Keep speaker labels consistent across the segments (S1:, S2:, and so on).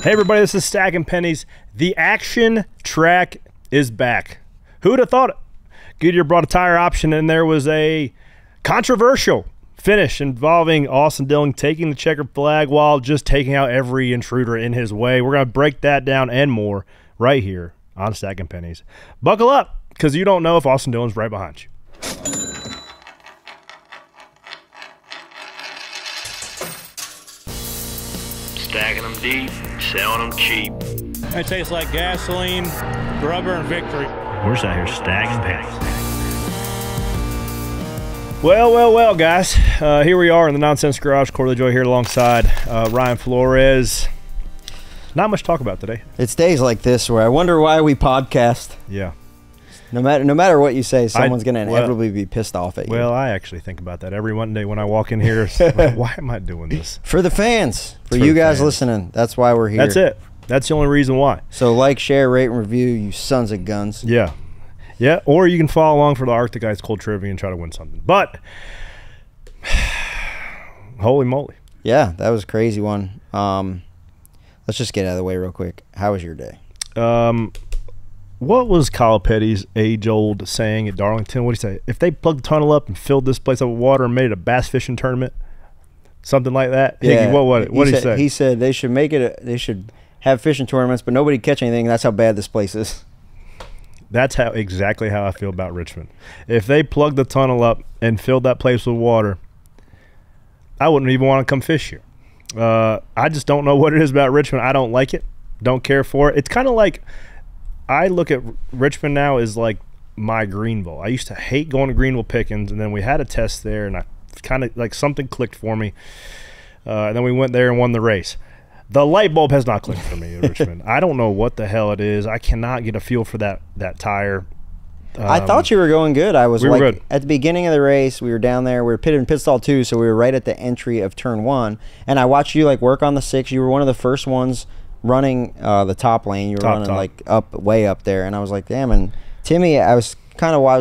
S1: Hey everybody, this is Stacking Pennies. The action track is back. Who would have thought it? Goodyear brought a tire option and there was a controversial finish involving Austin Dillon taking the checkered flag while just taking out every intruder in his way. We're going to break that down and more right here on Stacking Pennies. Buckle up, because you don't know if Austin Dillon's right behind you.
S2: Stacking them deep, selling them cheap.
S3: It tastes like gasoline, rubber, and victory.
S2: We're just out here stacking pennies.
S1: Well, guys. Here we are in the Nonsense Garage. Corey Lajoie here alongside Ryan Flores. Not much to talk about today.
S4: It's days like this where I wonder why we podcast.
S1: Yeah.
S4: No matter what you say, someone's going to inevitably be pissed off at you.
S1: Well, I actually think about that every Monday when I walk in here. Like, why am I doing this?
S4: For the fans. For you guys listening. That's why we're here.
S1: That's it. That's the only reason why.
S4: So like, share, rate, and review, you sons of guns.
S1: Yeah. Yeah, or you can follow along for the Arctic Ice Cold Trivia and try to win something. But, holy moly.
S4: Yeah, that was a crazy one. Let's just get out of the way real quick. How was your day?
S1: What was Kyle Petty's age-old saying at Darlington? What did he say? If they plugged the tunnel up and filled this place up with water and made it a bass fishing tournament, something like that.
S4: Yeah.
S1: Higgy, what did he say?
S4: He said they should make it. They should have fishing tournaments, but nobody catch anything. That's how bad this place is.
S1: That's exactly how I feel about Richmond. If they plugged the tunnel up and filled that place with water, I wouldn't even want to come fish here. I just don't know what it is about Richmond. I don't like it. Don't care for it. It's kind of like, I look at Richmond now as like my Greenville. I used to hate going to Greenville Pickens, and then we had a test there, and I kind of like something clicked for me. And then we went there and won the race. The light bulb has not clicked for me in Richmond. I don't know what the hell it is. I cannot get a feel for that tire.
S4: I thought you were going good. We were
S1: good.
S4: At the beginning of the race, we were down there. We were pitted in pit stall 2, so we were right at the entry of turn 1. And I watched you like work on the 6. You were one of the first ones running the top lane. You were running like way up there, and I was like, damn. And Timmy, I was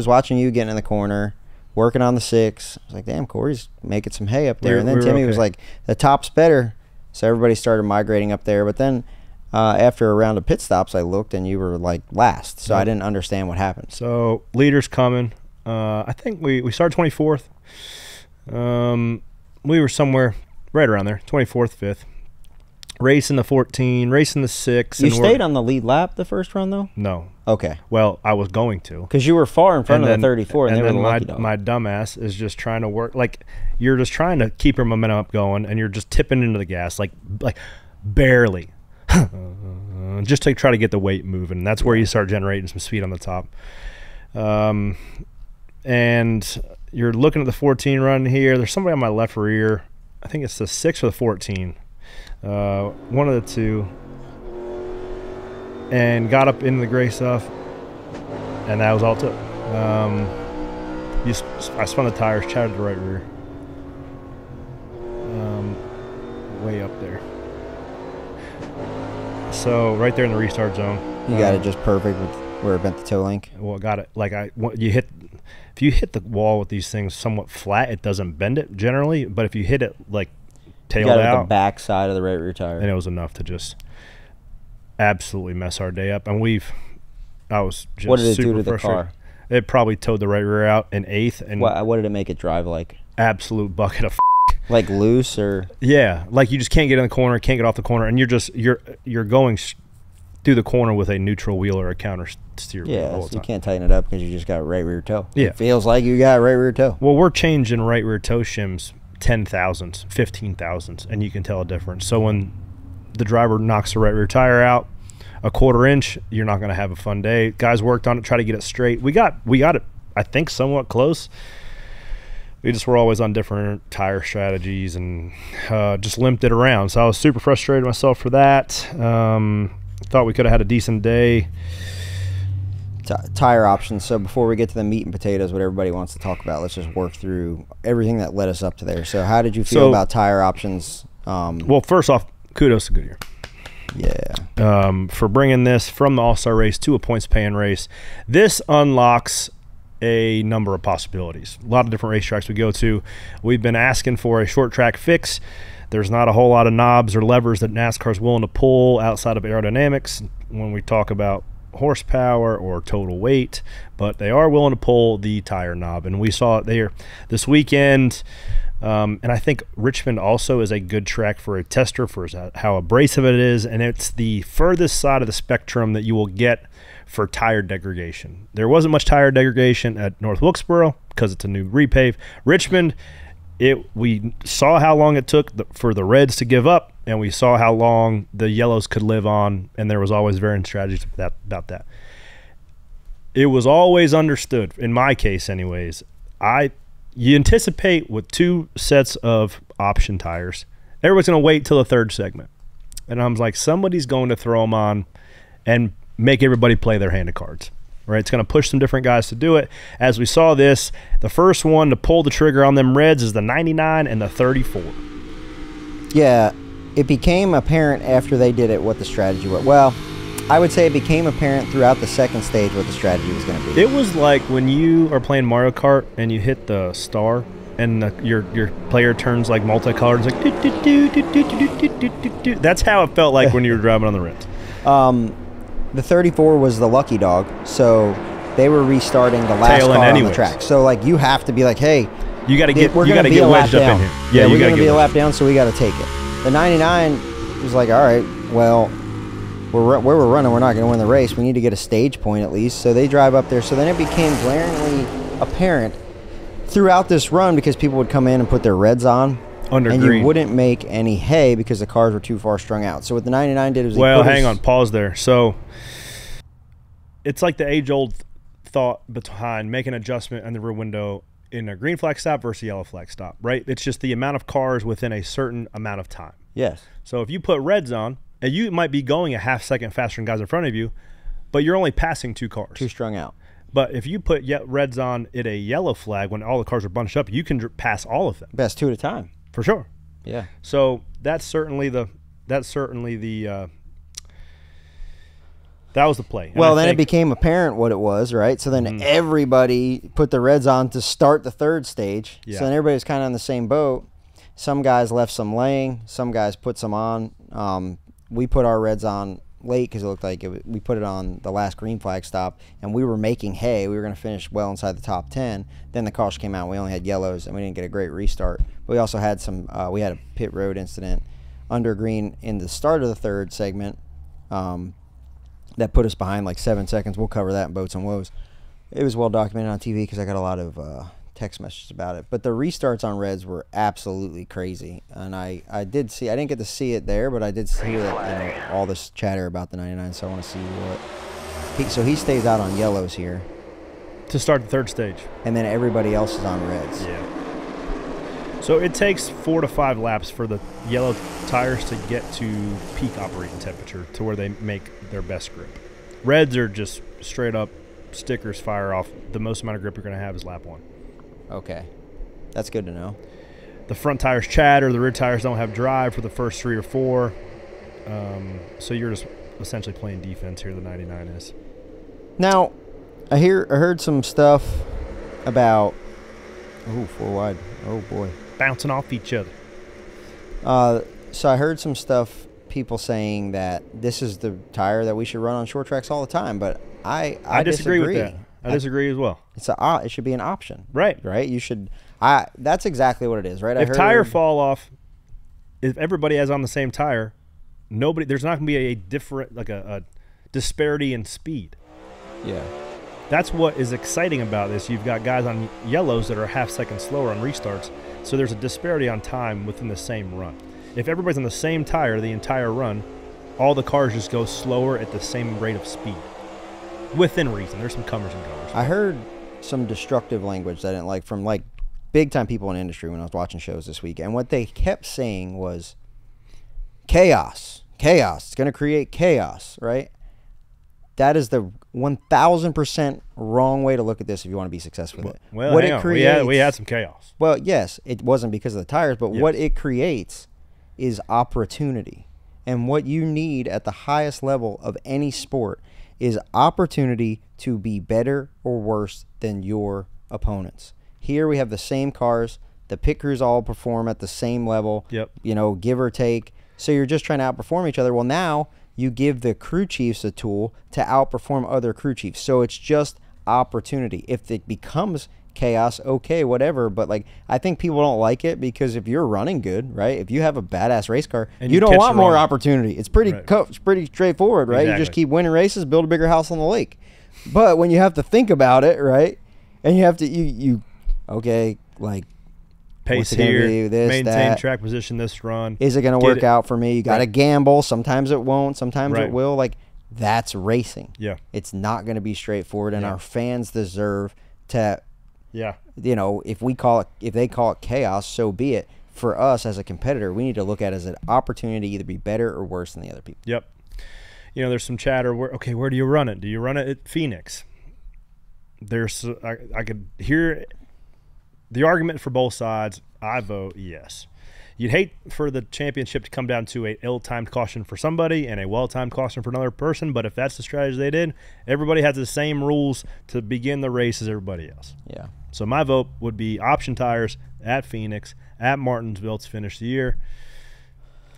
S4: watching you getting in the corner, working on the 6. I was like, damn, Corey's making some hay up there. And then Timmy was like, the top's better, so everybody started migrating up there. But then after a round of pit stops, I looked and you were like last, so I didn't understand what happened.
S1: So leaders coming. I think we started 24th. We were somewhere right around there, 24th, 5th. Racing the 14, racing the 6.
S4: You stayed on the lead lap the first run, though?
S1: No.
S4: Okay.
S1: Well, I was going to.
S4: Because you were far in front of the 34, and they were the lucky dog.
S1: My dumbass is just trying to work. Like, you're just trying to keep your momentum up going, and you're just tipping into the gas, like barely. Just to try to get the weight moving. And that's where you start generating some speed on the top. And you're looking at the 14 run here. There's somebody on my left rear. I think it's the 6 or the 14. One of the two, and got up into the gray stuff, and that was all it took. I spun the tires, chatted the right rear, way up there. So right there in the restart zone.
S4: You got it just perfect with where it bent the toe link.
S1: Well, got it. Like if you hit the wall with these things somewhat flat, it doesn't bend it generally. But if you hit it like tailed out,
S4: got the back side of the right rear tire,
S1: and it was enough to just absolutely mess our day up. And I was just
S4: what did it
S1: super
S4: do to the
S1: frustrated.
S4: car?
S1: It probably towed the right rear out in 8th. And
S4: what did it make it drive like?
S1: Absolute bucket of
S4: like loose or?
S1: Yeah, like you just can't get in the corner, can't get off the corner, and you're going through the corner with a neutral wheel or a counter steer wheel.
S4: Yeah, so you can't tighten it up because you just got right rear toe.
S1: Yeah,
S4: it feels like you got right rear toe.
S1: Well, we're changing right rear toe shims 10,000s, 15,000s, and you can tell a difference. So when the driver knocks the right rear tire out a 1/4 inch, you're not going to have a fun day. Guys worked on it, try to get it straight. We got it, I think, somewhat close. We just were always on different tire strategies and just limped it around. So I was super frustrated myself for that. Thought we could have had a decent day.
S4: Tire options. So before we get to the meat and potatoes, what everybody wants to talk about, let's just work through everything that led us up to there. So how did you feel about tire options?
S1: Well, first off, kudos to Goodyear.
S4: Yeah.
S1: For bringing this from the All-Star race to a points-paying race. This unlocks a number of possibilities. A lot of different racetracks we go to. We've been asking for a short track fix. There's not a whole lot of knobs or levers that NASCAR's willing to pull outside of aerodynamics when we talk about horsepower or total weight, but they are willing to pull the tire knob, and we saw it there this weekend. And I think Richmond also is a good track for a tester for how abrasive it is, and it's the furthest side of the spectrum that you will get for tire degradation. There wasn't much tire degradation at North Wilkesboro because it's a new repave. Richmond, we saw how long it took for the reds to give up, and we saw how long the yellows could live on, and there was always varying strategies about that. It was always understood, in my case anyways, you anticipate with 2 sets of option tires, everybody's going to wait till the 3rd segment. And I was like, somebody's going to throw them on and make everybody play their hand of cards. Right? It's going to push some different guys to do it. As we saw this, the first one to pull the trigger on them reds is the 99 and the 34.
S4: Yeah, it became apparent after they did it what the strategy was. Well, I would say it became apparent throughout the 2nd stage what the strategy was going to be.
S1: It was like when you are playing Mario Kart and you hit the star and your player turns like multicolored. It's like do. That's how it felt like when you were driving on the reds.
S4: The 34 was the lucky dog, so they were restarting the last car on the track. So like you have to be like, hey,
S1: you got to get wedged up in here.
S4: Yeah, we're going to be a lap down, so we got to take it. The 99 was like, all right, well, where we're running, we're not going to win the race. We need to get a stage point at least. So they drive up there. So then it became glaringly apparent throughout this run because people would come in and put their reds on. And green. You wouldn't make any hay because the cars were too far strung out. So what the 99 did was
S1: hang on, pause there. So it's like the age-old thought behind making an adjustment in the rear window in a green flag stop versus a yellow flag stop, right? It's just the amount of cars within a certain amount of time.
S4: Yes.
S1: So if you put reds on, and you might be going a half second faster than guys in front of you, but you're only passing 2 cars.
S4: Too strung out.
S1: But if you put reds on at a yellow flag when all the cars are bunched up, you can pass all of them.
S4: Best 2 at a time.
S1: For sure.
S4: Yeah.
S1: So that was the play. And
S4: well, then it became apparent what it was, right? So then everybody put the reds on to start the 3rd stage. Yeah. So then everybody was kind of on the same boat. Some guys left some laying. Some guys put some on. We put our reds on late because it looked like we put it on the last green flag stop, and we were making hay. We were going to finish well inside the top 10. Then the caution came out. We only had yellows, and we didn't get a great restart. But we also had we had a pit road incident under green in the start of the 3rd segment that put us behind like 7 seconds. We'll cover that in Boats and Woes. It was well documented on TV because I got a lot of text messages about it. But the restarts on reds were absolutely crazy, and I didn't get to see it there, but I did see that all this chatter about the 99. So I want to see what he stays out on yellows here
S1: to start the 3rd stage,
S4: and then everybody else is on reds.
S1: Yeah. So it takes 4 to 5 laps for the yellow tires to get to peak operating temperature to where they make their best grip. Reds are just straight up stickers fire off. The most amount of grip you're going to have is lap 1.
S4: Okay. That's good to know.
S1: The front tires chatter. The rear tires don't have drive for the first 3 or 4. So you're just essentially playing defense here, the 99 is.
S4: Now, I heard some stuff about 4 wide. Oh, boy.
S1: Bouncing off each other.
S4: So I heard some stuff, people saying that this is the tire that we should run on short tracks all the time, but I disagree
S1: with that. I disagree as well.
S4: It should be an option.
S1: Right.
S4: Right? You should that's exactly what it is, right?
S1: If tire fall off, if everybody has on the same tire, there's not going to be a different, like a disparity in speed.
S4: Yeah.
S1: That's what is exciting about this. You've got guys on yellows that are a half second slower on restarts, so there's a disparity on time within the same run. If everybody's on the same tire the entire run, all the cars just go slower at the same rate of speed. Within reason. There's some comers and goers.
S4: I heard some destructive language that I didn't like from big time people in the industry when I was watching shows this week. And what they kept saying was chaos. Chaos. It's going to create chaos, right? That is the 1,000% wrong way to look at this if you want to be successful with it.
S1: Well, what it creates, we had some chaos.
S4: Well, yes, it wasn't because of the tires, but what it creates is opportunity. And what you need at the highest level of any sport is opportunity to be better or worse than your opponents. Here we have the same cars, The pit crews all perform at the same level.
S1: Yep.
S4: You know, give or take. So you're just trying to outperform each other. Well, now you give the crew chiefs a tool to outperform other crew chiefs. So it's just opportunity. If it becomes chaos, okay, whatever. But like, I think people don't like it because if you're running good, right? If you have a badass race car,
S1: And
S4: you
S1: you
S4: don't
S1: catch
S4: want
S1: the
S4: more
S1: wrong-
S4: opportunity. It's pretty it's pretty straightforward, right? You just
S1: Exactly.
S4: keep winning races, build a bigger house on the lake. But when you have to think about it, right? And you have to you okay, like,
S1: Pace
S4: what's it gonna
S1: here,
S4: be, this,
S1: maintain
S4: that.
S1: track position this run.
S4: Is it going to
S1: Get
S4: work
S1: it-
S4: out for me? You got to
S1: Right.
S4: gamble. Sometimes it won't. Sometimes
S1: Right.
S4: it will. Like, that's racing.
S1: Yeah.
S4: It's not going to be straightforward, and
S1: Yeah.
S4: our fans deserve to,
S1: Yeah.
S4: you know, if they call it chaos, so be it. For us as a competitor, we need to look at it as an opportunity to either be better or worse than the other people.
S1: Yep. You know, there's some chatter. Where do you run it? Do you run it at Phoenix? I could hear the argument for both sides. I vote yes. You'd hate for the championship to come down to a ill-timed caution for somebody and a well-timed caution for another person, but if that's the strategy they did, everybody has the same rules to begin the race as everybody else.
S4: Yeah.
S1: So my vote would be option tires at Phoenix, at Martinsville to finish the year,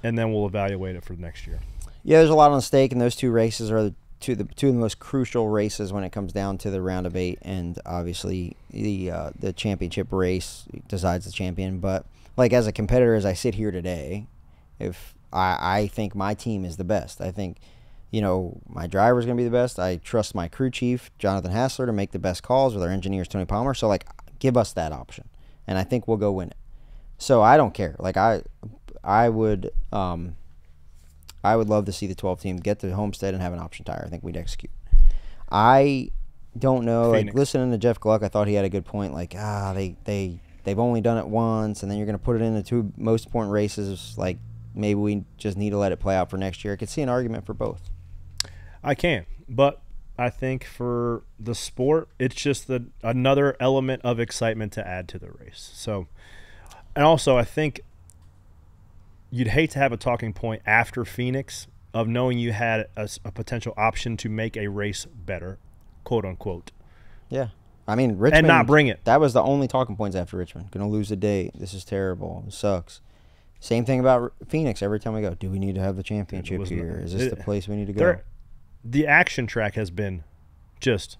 S1: and then we'll evaluate it for next year.
S4: Yeah, there's a lot on stake, and those two races are two of the most crucial races when it comes down to the round of 8, and obviously the championship race decides the champion. But like, as a competitor, as I sit here today, if I think my team is the best, I think, you know, my driver's going to be the best. I trust my crew chief, Jonathan Hassler, to make the best calls with our engineers, Tony Palmer. So like, give us that option, and I think we'll go win it. So I don't care. Like, I would love to see the 12 team get to Homestead and have an option tire. I think we'd execute. I don't know.
S1: Phoenix.
S4: Like, listening to Jeff Gluck, I thought he had a good point. Like, they've only done it once, and then you're going to put it in the two most important races. Like, maybe we just need to let it play out for next year. I could see an argument for both.
S1: I can, but I think for the sport, it's just another element of excitement to add to the race. So, and also I think you'd hate to have a talking point after Phoenix of knowing you had a potential option to make a race better, quote unquote.
S4: Yeah. I mean, Richmond.
S1: And not bring it.
S4: That was the only talking points after Richmond. Going to lose a day. This is terrible. It sucks. Same thing about Phoenix. Every time we go, do we need to have the championship here? Is this the place we need to go?
S1: The action track has been just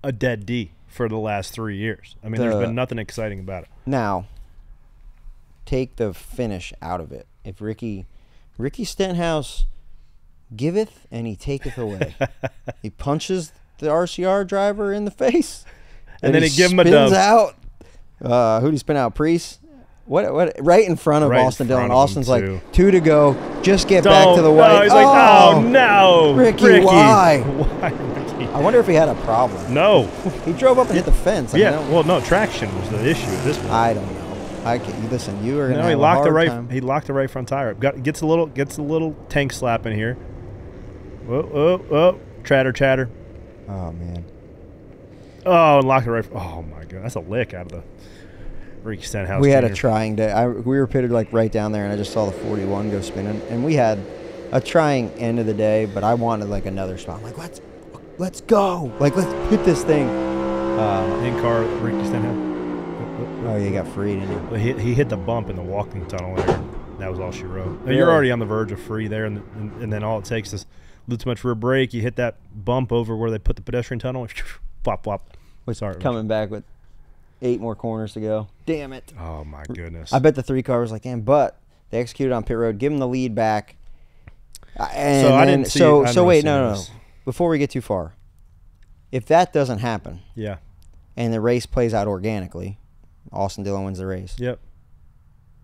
S1: a dead D for the last 3 years. I mean, there's been nothing exciting about it.
S4: Now, take the finish out of it. If Ricky Stenhouse giveth and he taketh away. He punches the RCR driver in the face.
S1: And then he give him a
S4: spins
S1: dub.
S4: out. Who did he spin out? Priest? What? Right in front of
S1: Right in
S4: Austin
S1: front
S4: Dillon.
S1: of him,
S4: Austin's
S1: too.
S4: like, 2 to go. Just get back to the
S1: No,
S4: white.
S1: he's like, oh, no.
S4: Ricky, why?
S1: Why, Ricky?
S4: I wonder if he had a problem.
S1: No.
S4: He drove up and hit the fence. I mean,
S1: Yeah, well, no, traction was the issue at this point.
S4: I don't know. Listen, you are going to
S1: No,
S4: have
S1: he
S4: a
S1: locked the
S4: hard
S1: right.
S4: time.
S1: He locked the right front tire up. Gets a little tank slap in here. Whoa, whoa, whoa! Chatter.
S4: Oh man.
S1: Oh, and locked the right. Oh my god, that's a lick out of the Ricky Stenhouse.
S4: We had
S1: Jr.
S4: a trying day. We were pitted like right down there, and I just saw the 41 go spinning, and we had a trying end of the day. But I wanted like another spot. I'm like, let's go. Like, let's hit this thing.
S1: in car Ricky Stenhouse.
S4: Oh, you got free, didn't you?
S1: He hit the bump in the walking tunnel there. That was all she wrote.
S4: Really?
S1: You're already on the verge of free there, and then all it takes is a little too much rear brake. You hit that bump over where they put the pedestrian tunnel. Flop, flop. Sorry.
S4: Coming back with 8 more corners to go. Damn it.
S1: Oh my goodness.
S4: I bet the 3 car was like, damn, but they executed on pit road, give them the lead back. And
S1: So I
S4: then,
S1: didn't see.
S4: so
S1: I never
S4: wait,
S1: seen
S4: no.
S1: this.
S4: Before we get too far, if that doesn't happen
S1: Yeah.
S4: and the race plays out organically, Austin Dillon wins the race.
S1: Yep.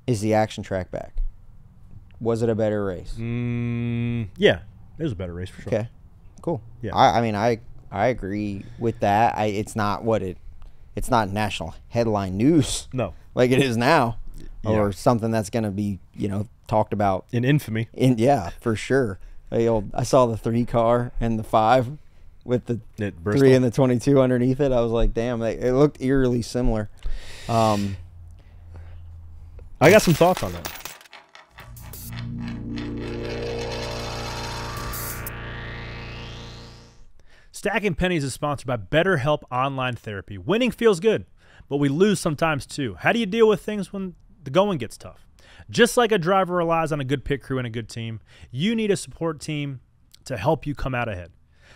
S4: Is the action track back? Was it a better race?
S1: Yeah. It was a better race for sure.
S4: Okay, cool.
S1: Yeah.
S4: I mean, I agree with that. It's not it's not national headline news
S1: No.
S4: like it is now,
S1: Yeah.
S4: or something that's going to be talked about.
S1: In infamy.
S4: Yeah, for sure. I saw the 3 car and the 5 with the
S1: At
S4: 3
S1: Bristol.
S4: and the 22 underneath it. I was like, damn, it looked eerily similar.
S1: I got some thoughts on that. Stacking Pennies is sponsored by BetterHelp Online Therapy. Winning feels good. but we lose sometimes too. How do you deal with things when the going gets tough? Just like a driver relies on a good pit crew and a good team, you need a support team to help you come out ahead.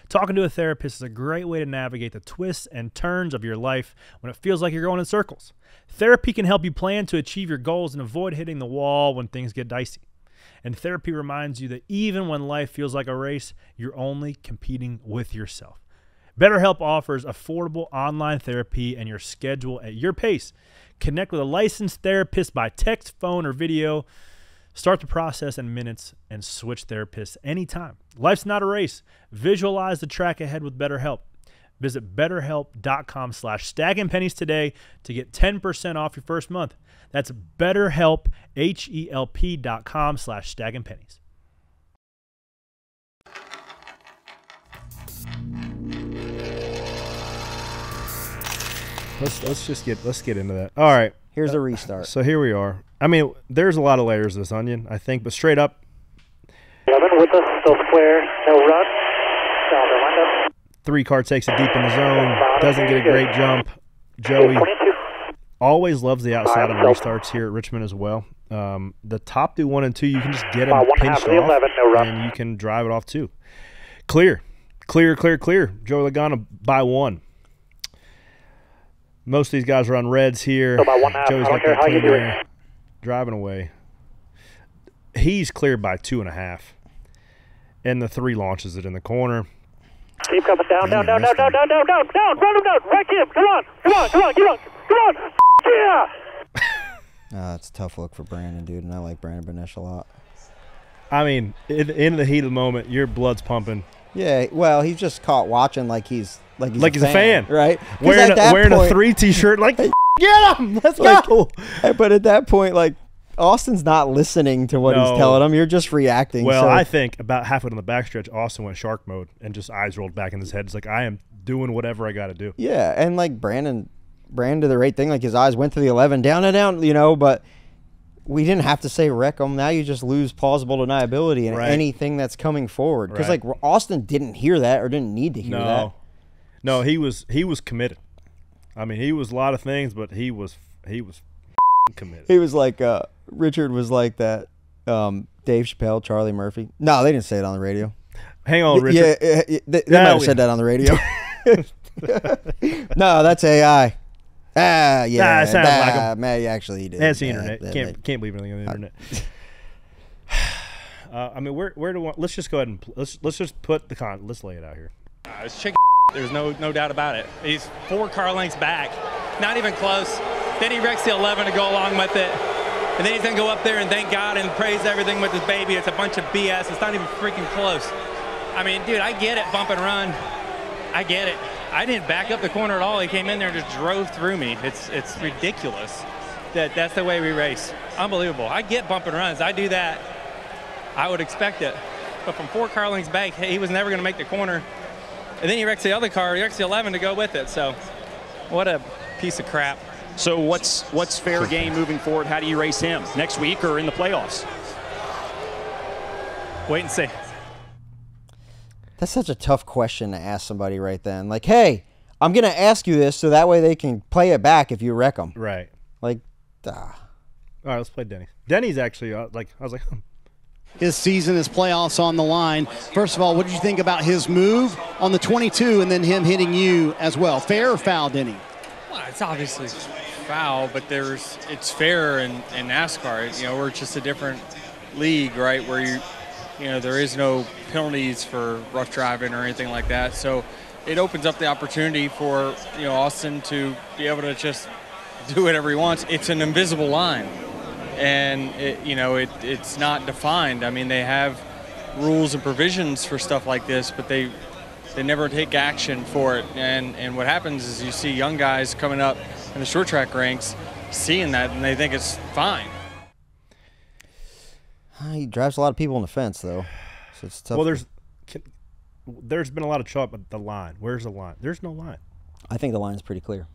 S1: Talking to a therapist is a great way to navigate the twists and turns of your life when it feels like you're going in circles. Therapy can help you plan to achieve your goals and avoid hitting the wall when things get dicey. And therapy reminds you that even when life feels like a race, you're only competing with yourself. BetterHelp offers affordable online therapy and your schedule at your pace. Connect with a licensed therapist by text, phone, or video. Start the process in minutes and switch therapists anytime. Life's not a race. Visualize the track ahead with BetterHelp. Visit BetterHelp.com/StackingPennies today to get 10% off your first month. That's BetterHelp, HELP.com/StackingPennies. Let's get into that. All right.
S4: Here's a restart.
S1: So here we are. I mean, there's a lot of layers to this onion, I think, but straight up.
S5: 11 with us, still square, no run. Down the windup.
S1: 3-car takes it deep in the zone, doesn't get a great jump. Joey always loves the outside of restarts here at Richmond as well. The top do 1 and 2, you can just get them pinched off, and you can drive it off too. Clear. Joey Logano by 1. Most of these guys are on reds here. Joey's got that clean air, driving away. He's cleared by 2.5. And the 3 launches it in the corner.
S5: Keep coming down. Run him down. Right him. Come on. Yeah.
S4: It's a tough look for Brandon, dude, and I like Brandon Benesh a lot.
S1: I mean, in the heat of the moment, your blood's pumping.
S4: Yeah, well, he's just caught watching like he's a fan, right?
S1: Wearing a 3 T-shirt, like, get him, let's go.
S4: But at that point, like, Austin's not listening to what he's telling him. You're just reacting.
S1: Well, I think about halfway on the backstretch, Austin went shark mode and just eyes rolled back in his head. It's like, I am doing whatever I got to do.
S4: Yeah, and like Brandon did the right thing. Like his eyes went to the 11, down and down, but we didn't have to say wreck him. Now you just lose plausible deniability in anything that's coming forward. Because like Austin didn't hear that or didn't need to hear that.
S1: No, he was committed. I mean, he was a lot of things, but he was committed.
S4: He was like Richard was like that. Dave Chappelle, Charlie Murphy. No, they didn't say it on the radio.
S1: Hang on, Richard.
S4: Yeah, they might have said that on the radio. No, that's AI. Yeah.
S1: It sounds like him.
S4: Actually, he did.
S1: That's the internet. Can't believe anything on the internet. I mean, where do let's just go ahead and let's just put let's lay it out here.
S3: It's chicken. There's no doubt about it. He's 4 car lengths back, not even close. Then he wrecks the 11 to go along with it, and then he's gonna go up there and thank God and praise everything with his baby. It's a bunch of BS. It's not even freaking close. I mean, dude, I get it, bump and run. I get it. I didn't back up the corner at all. He came in there and just drove through me. It's ridiculous that's the way we race. Unbelievable. I get bump and runs. I do that. I would expect it. But from 4 car lengths back, he was never going to make the corner. And then he wrecks the other car. He wrecks the 11 to go with it. So what a piece of crap.
S6: So what's fair game moving forward? How do you race him? Next week or in the playoffs?
S3: Wait and see.
S4: That's such a tough question to ask somebody right then. Like, hey, I'm going to ask you this so that way they can play it back if you wreck them.
S1: Right.
S4: Like,
S1: All right, let's play Denny. Denny's actually, I was like,
S7: His season, his playoffs on the line. First of all, what did you think about his move on the 22 and then him hitting you as well? Fair or foul, Denny?
S8: Well, it's obviously foul, but it's fair in NASCAR. We're just a different league, right, where there is no penalties for rough driving or anything like that. So it opens up the opportunity for Austin to be able to just do whatever he wants. It's an invisible line, and it's not defined. I mean, they have rules and provisions for stuff like this, but they never take action for it. And what happens is you see young guys coming up in the short track ranks seeing that, and they think it's fine.
S4: He drives a lot of people on the fence, though, so it's tough.
S1: Well, there's been a lot of chalk, but the line. Where's the line? There's no line.
S4: I think the line's pretty clear.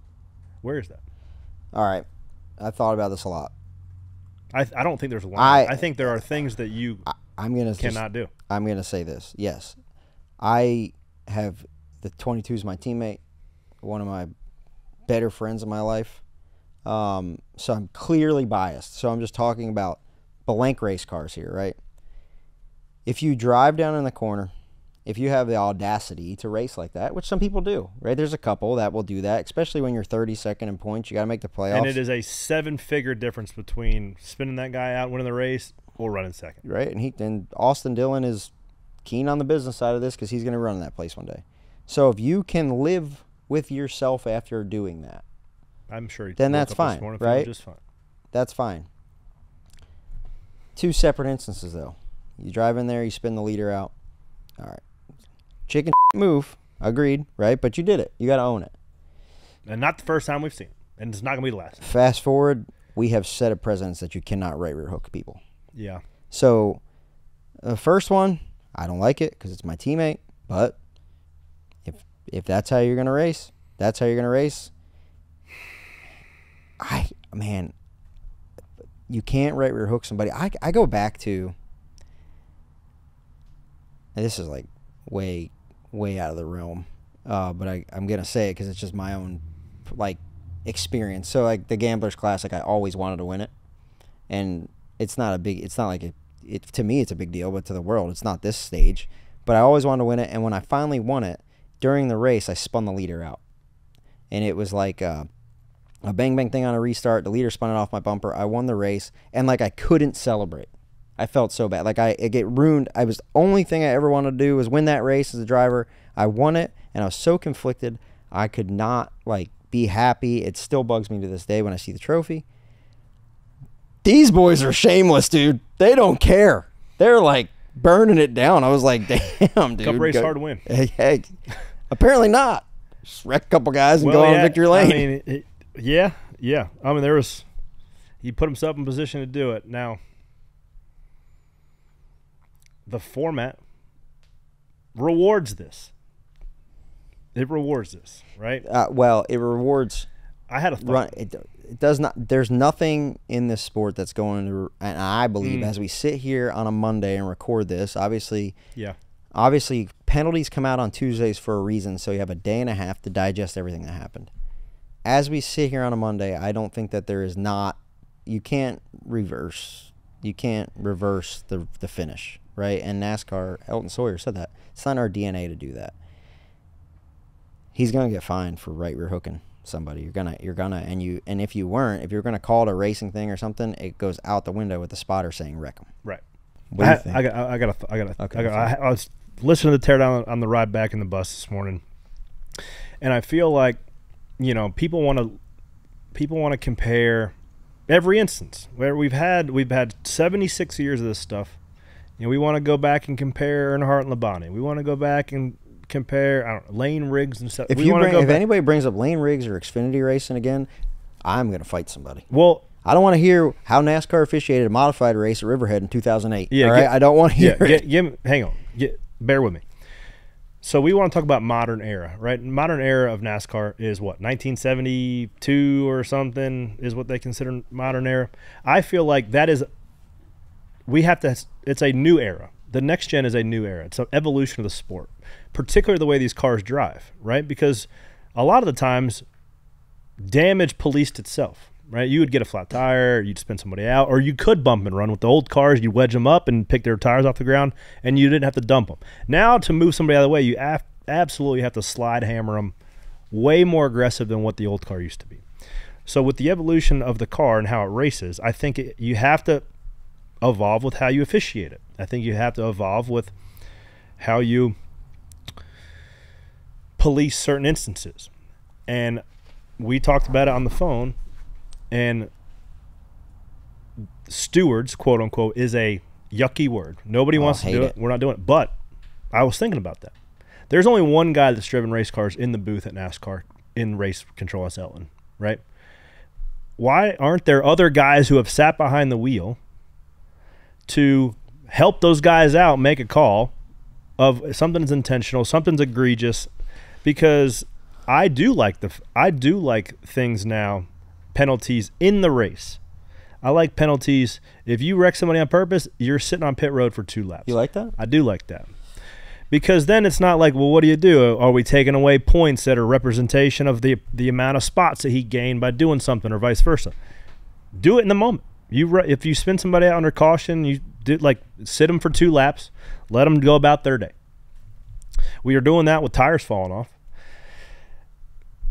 S1: Where is that?
S4: All right, I've thought about this a lot.
S1: I don't think there's a line. I think there are things that you cannot do.
S4: I'm gonna say this. Yes, I have the 22 is my teammate, one of my better friends in my life. So I'm clearly biased. So I'm just talking about blank race cars here, right? If you drive down in the corner, if you have the audacity to race like that, which some people do, right? There's a couple that will do that, especially when you're 32nd in points. You got to make the playoffs.
S1: And it is a 7-figure difference between spinning that guy out, winning the race, or running second.
S4: Right, and Austin Dillon is keen on the business side of this because he's going to run that place one day. So if you can live with yourself after doing that,
S1: I'm sure.
S4: Then that's fine, right?
S1: Just fine.
S4: That's fine. 2 separate instances, though. You drive in there, you spin the leader out. All right. Chicken move. Agreed, right? But you did it. You got to own it.
S1: And not the first time we've seen it. And it's not going to be the last.
S4: Fast forward, we have set a precedence that you cannot right rear hook people.
S1: Yeah.
S4: So the first one, I don't like it because it's my teammate. But if that's how you're going to race, that's how you're going to race. Man, you can't right rear hook somebody. I go back to, and this is like way out of the realm, but I'm gonna say it because it's just my own like experience. So like the Gamblers Classic, I always wanted to win it, and it's not like to me it's a big deal, but to the world it's not this stage. But I always wanted to win it, and when I finally won it during the race, I spun the leader out, and it was like a bang bang thing on a restart. The leader spun it off my bumper. I won the race, and like I couldn't celebrate. I felt so bad. Like it get ruined. The only thing I ever wanted to do was win that race as a driver. I won it, and I was so conflicted. I could not like be happy. It still bugs me to this day when I see the trophy. These boys are shameless, dude. They don't care. They're like burning it down. I was like, damn, dude.
S1: Cup race hard to win.
S4: Hey, apparently not. Just wreck a couple guys and go on victory lane.
S1: I mean, yeah. I mean, he put himself in position to do it. Now, the format rewards this. It rewards this, right?
S4: Well, it rewards.
S1: I had a thought.
S4: It does not. There's nothing in this sport that's going to. And I believe as we sit here on a Monday and record this, obviously, penalties come out on Tuesdays for a reason. So you have a day and a half to digest everything that happened. As we sit here on a Monday, I don't think that there is not. You can't reverse. You can't reverse the finish, right? And NASCAR, Elton Sawyer said that it's not in our DNA to do that. He's gonna get fined for right rear hooking somebody. You're gonna, and if you're gonna call it a racing thing or something, it goes out the window with the spotter saying wreck them.
S1: Right.
S4: What do you think?
S1: I was listening to the teardown on the ride back in the bus this morning, and I feel like, people want to compare every instance where we've had 76 years of this stuff. We want to go back and compare Earnhardt and Labonte. We want to go back and compare lane rigs and stuff.
S4: If anybody brings up lane rigs or Xfinity racing again, I'm going to fight somebody.
S1: Well,
S4: I don't want to hear how NASCAR officiated a modified race at Riverhead in 2008. Yeah, all right? I don't want to hear it.
S1: Hang on. Bear with me. So we want to talk about modern era, right? Modern era of NASCAR is what, 1972 or something is what they consider modern era. I feel like that is it's a new era. The next gen is a new era. It's an evolution of the sport, particularly the way these cars drive, right? Because a lot of the times damage policed itself, right? You would get a flat tire, you'd spin somebody out, or you could bump and run. With the old cars, you'd wedge them up and pick their tires off the ground, and you didn't have to dump them. Now, to move somebody out of the way, you absolutely have to slide hammer them way more aggressive than what the old car used to be. So with the evolution of the car and how it races, I think you have to evolve with how you officiate it. I think you have to evolve with how you police certain instances. And we talked about it on the phone, and stewards, quote unquote, is a yucky word. Nobody wants to do it. We're not doing it. But I was thinking about that. There's only one guy that's driven race cars in the booth at NASCAR in race control. That's Elton, right? Why aren't there other guys who have sat behind the wheel to help those guys out, make a call of something's intentional, something's egregious? Because I do like things now, penalties in the race. I like penalties. If you wreck somebody on purpose, you're sitting on pit road for 2 laps.
S4: You like that?
S1: I do like that. Because then it's not like, well, what do? Are we taking away points that are representation of the amount of spots that he gained by doing something, or vice versa? Do it in the moment. If you spin somebody out under caution, you do, like, sit them for 2 laps, let them go about their day. We are doing that with tires falling off.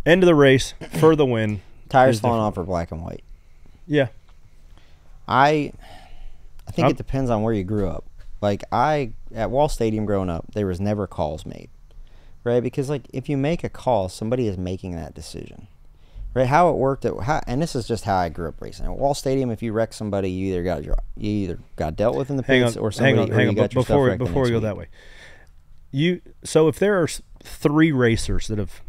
S1: End of the race for the win.
S4: Tires falling off are black and white.
S1: Yeah.
S4: I think it depends on where you grew up. Like, at Wall Stadium growing up, there was never calls made, right? Because, like, if you make a call, somebody is making that decision, right? How it worked, and this is just how I grew up racing. At Wall Stadium, if you wreck somebody, you either got dealt with in the pits, or somebody,
S1: hang on. Before we go that way, so if there are 3 racers that have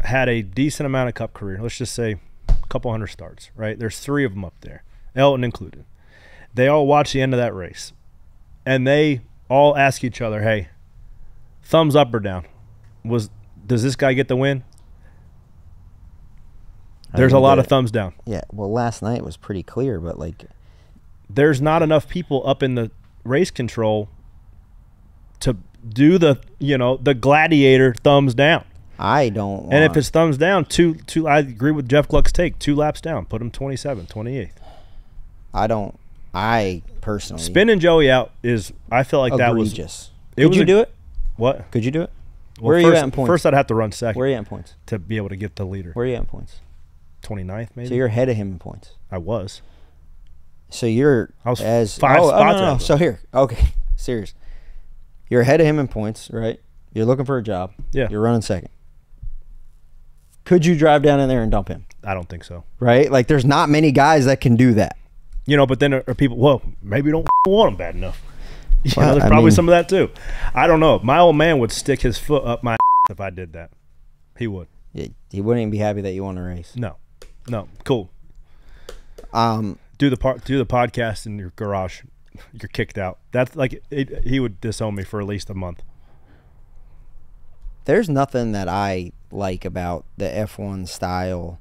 S1: had a decent amount of Cup career, let's just say a couple hundred starts, right? There's 3 of them up there, Elton included. They all watch the end of that race. And they all ask each other, hey, thumbs up or down? Does this guy get the win? There's a lot of thumbs down.
S4: Yeah, well, last night was pretty clear, but, like,
S1: there's not enough people up in the race control to do the gladiator thumbs down.
S4: I don't want...
S1: And if it's thumbs down, I agree with Jeff Gluck's take, 2 laps down. Put him 27th, 28th.
S4: I personally...
S1: Spinning Joey out is, I feel like
S4: egregious.
S1: That was...
S4: Could you do it?
S1: What?
S4: Could you do it?
S1: Well,
S4: where are you at in points?
S1: First, I'd have to run second.
S4: Where are you at in points?
S1: To be able to get the leader.
S4: Where are you at in points?
S1: 29th, maybe.
S4: So you're ahead of him in points.
S1: I was.
S4: So you're...
S1: I was 5 spots.
S4: No. So here. Okay. Serious. You're ahead of him in points, right? You're looking for a job.
S1: Yeah.
S4: You're running second. Could you drive down in there and dump him?
S1: I don't think so.
S4: Right? Like, there's not many guys that can do that.
S1: But then there are people, well, maybe you don't want him bad enough.
S4: Well,
S1: there's probably some of that too. I don't know. My old man would stick his foot up my if I did that. He would.
S4: Yeah, he wouldn't even be happy that you won a race.
S1: No. Cool. Do the podcast in your garage. You're kicked out. That's like he would disown me for at least a month.
S4: There's nothing that I like about the F1 style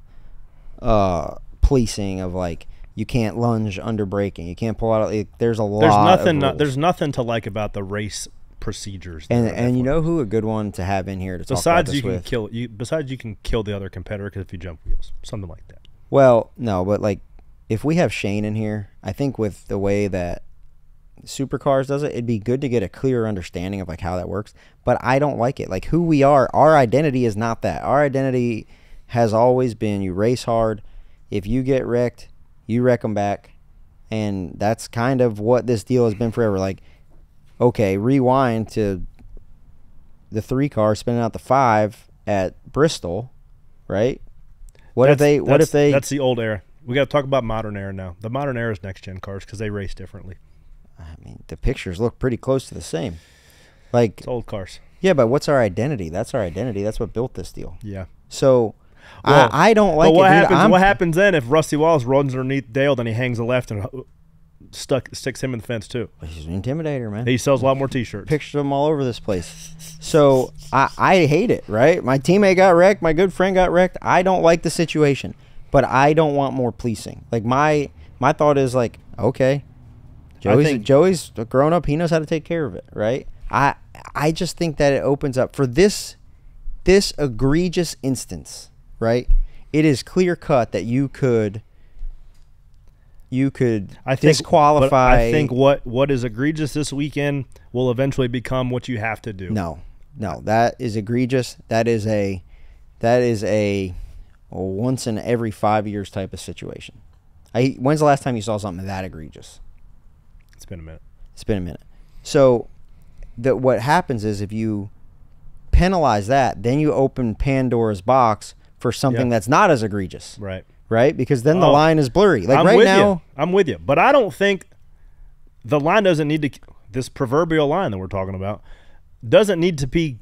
S4: policing of, like, you can't lunge under braking. You can't pull out. There's a lot.
S1: There's nothing to like about the race procedures.
S4: And you know who a good one to have in here to talk about this with?
S1: Besides, you can kill the other competitor if you jump wheels, something like that.
S4: Well, no, but, like, if we have Shane in here, I think with the way that Supercars does it, it'd be good to get a clearer understanding of, like, how that works. But I don't like it. Like, who we are, our identity is not that. Our identity has always been you race hard. If you get wrecked, you wreck them back. And that's kind of what this deal has been forever. Like, okay, rewind to the 3 car spinning out the 5 at Bristol, right? What if they?
S1: That's the old era. We got to talk about modern era now. The modern era is next gen cars because they race differently.
S4: I mean, the pictures look pretty close to the same. Like,
S1: it's old cars.
S4: Yeah, but what's our identity? That's our identity. That's what built this deal.
S1: Yeah.
S4: So I don't like it.
S1: What happens then if Rusty Wallace runs underneath Dale, then he hangs a left and sticks him in the fence too?
S4: He's an intimidator, man.
S1: He sells a lot more T-shirts.
S4: Pictures of him all over this place. So I hate it, right? My teammate got wrecked. My good friend got wrecked. I don't like the situation, but I don't want more policing. Like, my thought is, like, okay, Joey's a grown up. He knows how to take care of it, right? I just think that it opens up for this egregious instance, right? It is clear cut that you could disqualify.
S1: I think what is egregious this weekend will eventually become what you have to do.
S4: No, that is egregious. That is a once in every 5 years type of situation. When's the last time you saw something that egregious?
S1: It's been a minute. So what happens is if you penalize that, then you open Pandora's box for something that's not as egregious. Right? Because then the line is blurry. Like, I'm with you. But I don't think the line doesn't need to, this proverbial line that we're talking about, doesn't need to be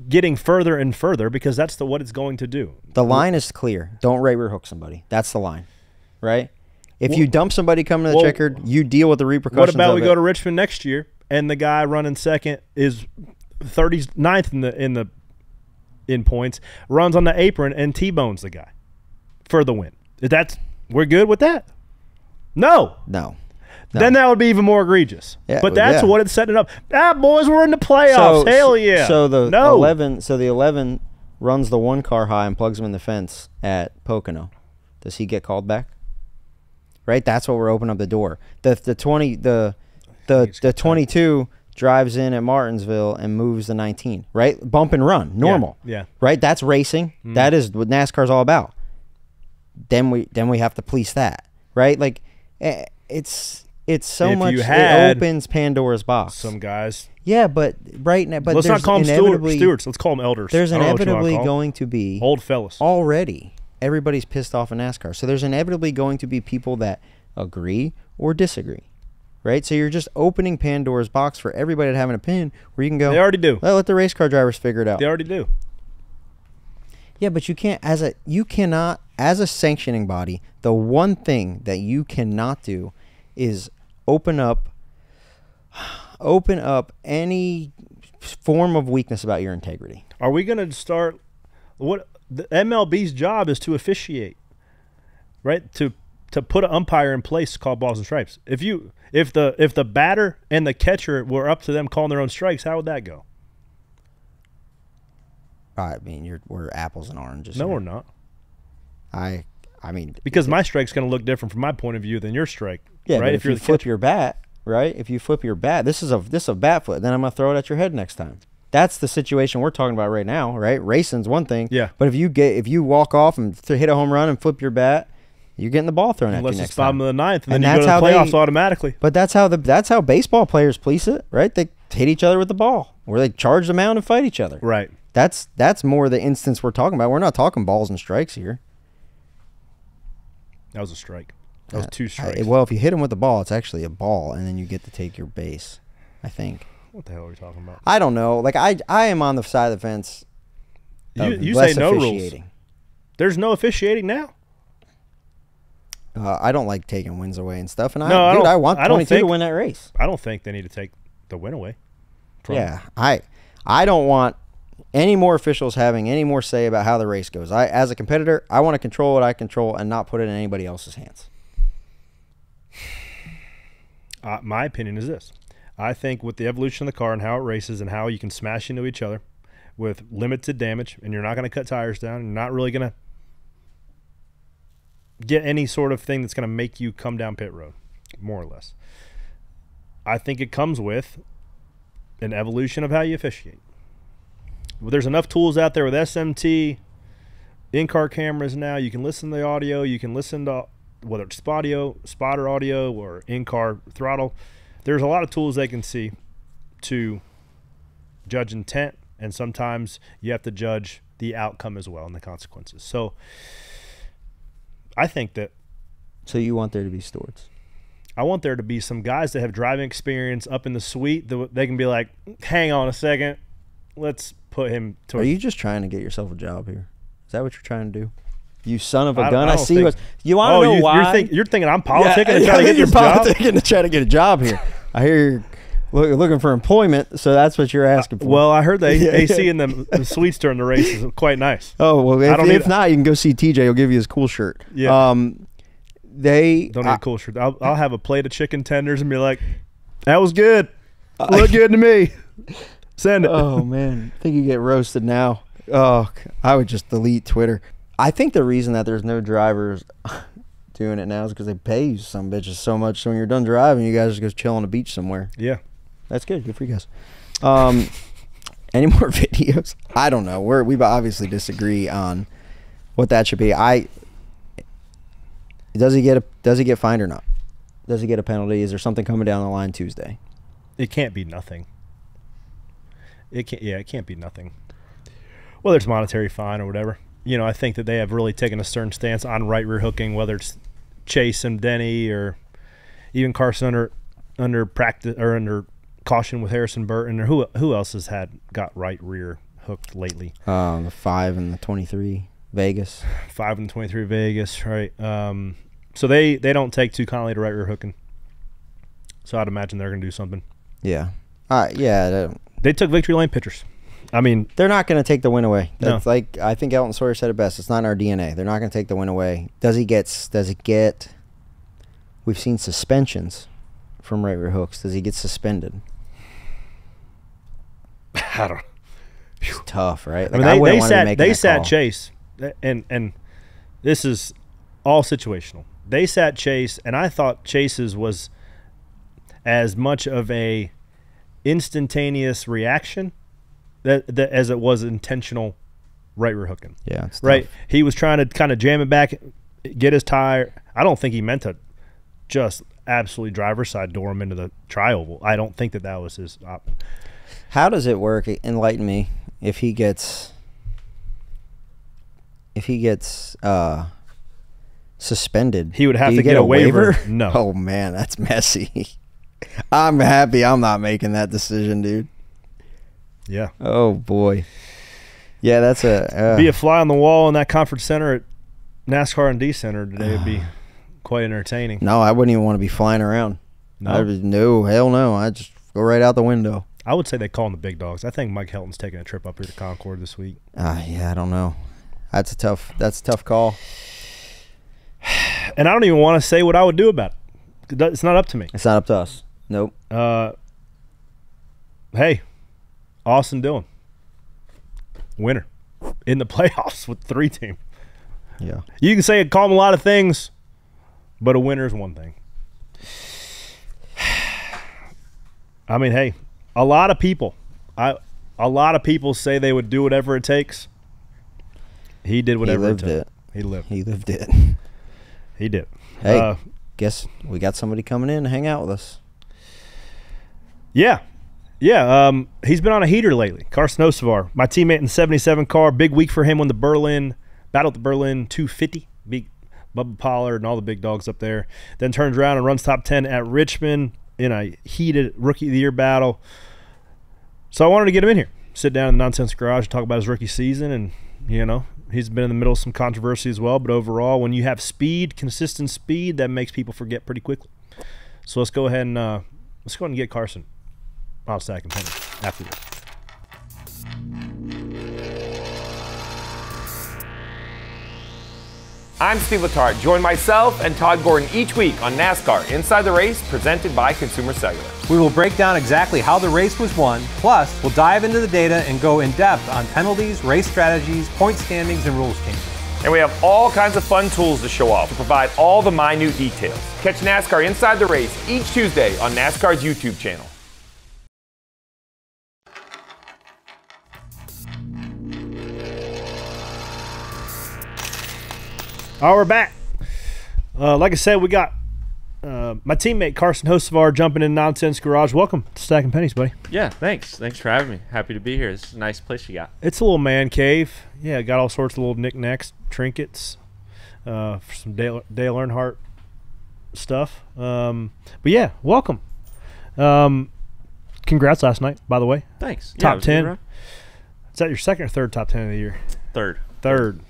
S1: getting further and further because that's what it's going to do.
S4: The line is clear. Don't rear hook somebody. That's the line. Right? If you dump somebody coming to the checkered, you deal with the repercussions.
S1: What about we go to Richmond next year and the guy running second is 39th in points, runs on the apron and T-bones the guy for the win? We're good with that? No. then that would be even more egregious.
S4: Yeah,
S1: but that's what it's setting up. Boys, we're in the playoffs. Hell yeah.
S4: So the 11 runs the 1-car high and plugs him in the fence at Pocono. Does he get called back? Right? That's what we're opening up the door. The 22 drives in at Martinsville and moves the 19, right? Bump and run, normal.
S1: Yeah.
S4: Right? That's racing. That is what NASCAR's all about. Then we have to police that, right? Like it's so
S1: if
S4: much.
S1: You had
S4: it opens Pandora's box.
S1: Some guys.
S4: Yeah, but right now, but
S1: let's not call them stewards. Let's call them elders.
S4: There's inevitably going to be
S1: old fellas.
S4: Already, everybody's pissed off in NASCAR. So there's inevitably going to be people that agree or disagree. Right, so you're just opening Pandora's box for everybody to have an opinion where you can go.
S1: They already do.
S4: Well, let the race car drivers figure it out.
S1: They already do.
S4: Yeah, but you cannot as a sanctioning body. The one thing that you cannot do is open up any form of weakness about your integrity.
S1: Are we going to start? What the MLB's job is to officiate, right? To put an umpire in place to call balls and strikes. If the batter and the catcher were up to them calling their own strikes, how would that go?
S4: I mean, we're apples and oranges.
S1: No,
S4: here.
S1: we're not.
S4: I mean,
S1: because my strike's going to look different from my point of view than your strike.
S4: Yeah,
S1: right?
S4: But if you flip your bat, right? If you flip your bat, this is a bat flip. Then I'm gonna throw it at your head next time. That's the situation we're talking about right now, right? Racing's one thing.
S1: Yeah.
S4: But if you walk off and hit a home run and flip your bat, you're getting the ball thrown at you next time.
S1: Unless it's bottom of the ninth, and then you go to the playoffs automatically.
S4: But that's how baseball players police it, right? They hit each other with the ball, or they charge the mound and fight each other.
S1: Right.
S4: That's more the instance we're talking about. We're not talking balls and strikes here.
S1: That was a strike. That was 2 strikes.
S4: Well, if you hit him with the ball, it's actually a ball, and then you get to take your base, I think.
S1: What the hell are we talking about?
S4: I don't know. Like I am on the side of the fence.
S1: You say no rules. There's no officiating now.
S4: I don't like taking wins away and stuff, and
S1: I
S4: want 22 to win that race.
S1: I don't think they need to take the win away.
S4: Yeah, I don't want any more officials having any more say about how the race goes. As a competitor, I want to control what I control and not put it in anybody else's hands.
S1: My opinion is this. I think with the evolution of the car and how it races and how you can smash into each other with limited damage, and you're not going to cut tires down, and you're not really going to get any sort of thing that's going to make you come down pit road, more or less. I think it comes with an evolution of how you officiate. Well, there's enough tools out there with SMT, in-car cameras now. You can listen to the audio. You can listen to whether it's spotter audio or in-car throttle. There's a lot of tools they can see to judge intent, and sometimes you have to judge the outcome as well and the consequences. So I think that.
S4: So you want there to be stewards?
S1: I want there to be some guys that have driving experience up in the suite that they can be like, hang on a second, let's put him to.
S4: Are you just trying to get yourself a job here? Is that what you're trying to do? You son of a gun! I see what you want to know. Why
S1: you're thinking I'm politicking and trying to get this job?
S4: To try to get a job here. I hear you're looking for employment, so that's what you're asking for.
S1: Well, I heard the AC in the suites during the race is quite nice.
S4: Oh well, if not, you can go see TJ. He'll give you his cool shirt.
S1: Yeah.
S4: They
S1: don't need a cool shirt. I'll have a plate of chicken tenders and be like, "That was good. Look good to me." Send it.
S4: Oh man, I think you get roasted now. Oh, I would just delete Twitter. I think the reason that there's no drivers doing it now is because they pay you some bitches so much. So when you're done driving, you guys just go chill on the beach somewhere.
S1: Yeah,
S4: that's good. Good for you guys. Any more videos? I don't know. We obviously disagree on what that should be. Does he get fined or not? Does he get a penalty? Is there something coming down the line Tuesday?
S1: It can't be nothing. It can't be nothing. Whether it's monetary fine or whatever. You know, I think that they have really taken a stern stance on right rear hooking, whether it's Chase and Denny or even Carson under practice or under caution with Harrison Burton, or who else has got right rear hooked lately?
S4: The 5 and the 23 Vegas.
S1: 5 and 23 Vegas, right? So they don't take too kindly to right rear hooking. So I'd imagine they're going to do something.
S4: Yeah. Yeah.
S1: They took victory lane pitchers. I mean,
S4: they're not going to take the win away. That's
S1: no.
S4: Like I think Elton Sawyer said it best. It's not in our DNA. They're not going to take the win away. Does he get? We've seen suspensions from right rear hooks? Does he get suspended?
S1: I don't.
S4: It's tough, right?
S1: Like, I mean, they sat Chase, and this is all situational. They sat Chase, and I thought Chase's was as much of a instantaneous reaction as it was intentional right rear hooking.
S4: Yeah, it's
S1: right.
S4: tough.
S1: He was trying to kind of jam it back, get his tire. I don't think he meant to just absolutely driver's side door him into the tri-oval. I don't think that was his.
S4: How does it work? Enlighten me. If he gets suspended,
S1: he would have to get a waiver. No.
S4: Oh man, that's messy. I'm happy I'm not making that decision, dude.
S1: Yeah.
S4: Oh boy. Yeah, that's
S1: be a fly on the wall in that conference center at NASCAR and D Center today would be quite entertaining.
S4: No, I wouldn't even want to be flying around. No, hell no. I just go right out the window.
S1: I would say they call them the big dogs. I think Mike Helton's taking a trip up here to Concord this week.
S4: Yeah, I don't know. That's a tough call.
S1: And I don't even want to say what I would do about it. It's not up to me.
S4: It's not up to us. Nope.
S1: Hey, Austin Dillon, winner in the playoffs with the 3-team.
S4: Yeah.
S1: You can say call him a lot of things, but a winner is one thing. I mean, hey, a lot of people say they would do whatever it takes. He did whatever it took. He lived it. He did.
S4: Hey, guess we got somebody coming in to hang out with us.
S1: Yeah. He's been on a heater lately. Carson Hocevar, my teammate in the 77 car. Big week for him when battled the Berlin 250. Big Bubba Pollard and all the big dogs up there. Then turns around and runs top 10 at Richmond in a heated Rookie of the Year battle. So I wanted to get him in here, sit down in the Nonsense Garage and talk about his rookie season. And, he's been in the middle of some controversy as well. But overall, when you have speed, consistent speed, that makes people forget pretty quickly. So let's go ahead and get Carson on Stacking Pennies after this.
S9: I'm Steve Letarte. Join myself and Todd Gordon each week on NASCAR Inside the Race, presented by Consumer Cellular.
S10: We will break down exactly how the race was won, plus we'll dive into the data and go in depth on penalties, race strategies, point standings, and rules changes.
S9: And we have all kinds of fun tools to show off to provide all the minute details. Catch NASCAR Inside the Race each Tuesday on NASCAR's YouTube channel.
S1: All right, we're back. Like I said, we got my teammate Carson Hocevar jumping in Nonsense Garage. Welcome to Stacking Pennies, buddy.
S11: Yeah, thanks. Thanks for having me. Happy to be here. It's a nice place you got.
S1: It's a little man cave. Yeah, got all sorts of little knickknacks, trinkets, for some Dale Earnhardt stuff. But yeah, welcome. Congrats last night, by the way.
S11: Thanks.
S1: Top 10. Is that your second or third top 10 of the year? Third.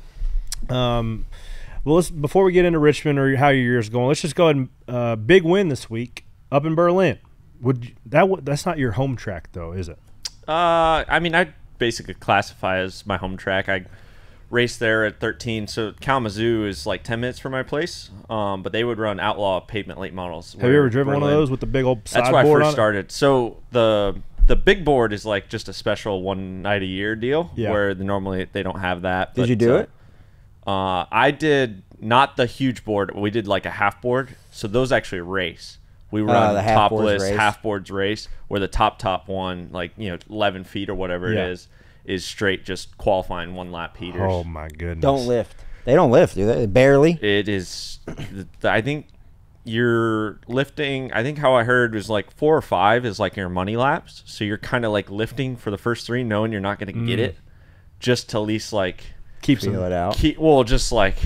S1: Well, before we get into Richmond or how your year's going, let's just go ahead and big win this week up in Berlin. That's not your home track though, is it?
S11: I mean, I basically classify as my home track. I raced there at 13, so Kalamazoo is like 10 minutes from my place. But they would run outlaw pavement late models.
S1: Have you ever driven one of those with the big old sideboard?
S11: That's where I first started. So the big board is like just a special one night a year deal, where normally they don't have that.
S4: Did you do it?
S11: I did not the huge board. We did like a half board. So those actually race. We run the topless half boards race, where the top one, like 11 feet or whatever it is straight just qualifying one lap heaters.
S1: Oh my goodness!
S4: Don't lift. They don't lift, do they? Barely.
S11: It is. I think you're lifting. I think how I heard was like 4 or 5 is like your money laps. So you're kind of like lifting for the first 3, knowing you're not going to get it, just to at least like.
S4: Feel it out.
S11: Just like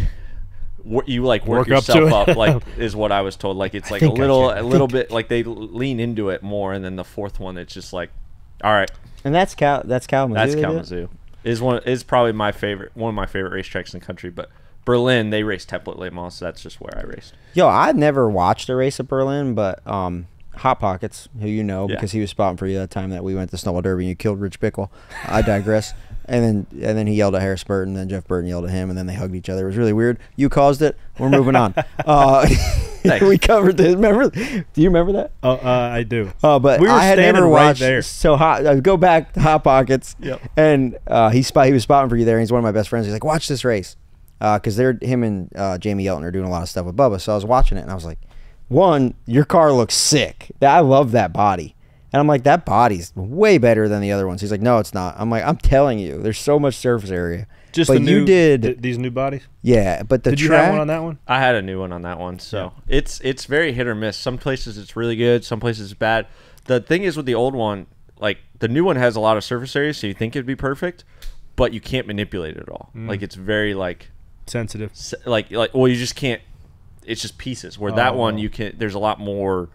S11: you like work yourself up, like is what I was told. Like it's like a little bit like they lean into it more, and then the fourth one it's just like, all right.
S4: And that's Kalamazoo.
S11: That's Kalamazoo. Is probably one of my favorite racetracks in the country. But Berlin, they race template late models, so that's just where I raced.
S4: Yo, I've never watched a race at Berlin, but Hot Pockets, who you know because he was spotting for you that time that we went to Snowball Derby and you killed Rich Bickle. I digress. And then he yelled at Harris Burton, and then Jeff Burton yelled at him, and then they hugged each other. It was really weird. You caused it. We're moving on. We covered this. Remember? Do you remember that?
S1: Oh, I do.
S4: Oh, but
S1: we were
S4: I had never watched
S1: there.
S4: So hot. I go back to Hot Pockets.
S1: Yep.
S4: And he was spotting for you there. And he's one of my best friends. He's like, watch this race, because him and Jamie Yelton are doing a lot of stuff with Bubba. So I was watching it, and I was like, one, your car looks sick. I love that body. And I'm like, that body's way better than the other ones. He's like, no, it's not. I'm like, I'm telling you, there's so much surface area.
S1: Just
S4: but you did
S1: these new bodies?
S4: Yeah, but the
S1: did you have one on that one?
S11: I had a new one on that one. So it's very hit or miss. Some places it's really good. Some places it's bad. The thing is with the old one, like the new one has a lot of surface area, so you think it'd be perfect, but you can't manipulate it at all. Like it's very like
S1: sensitive.
S11: Like well, you just can't. It's just pieces. Where that one you can. There's a lot more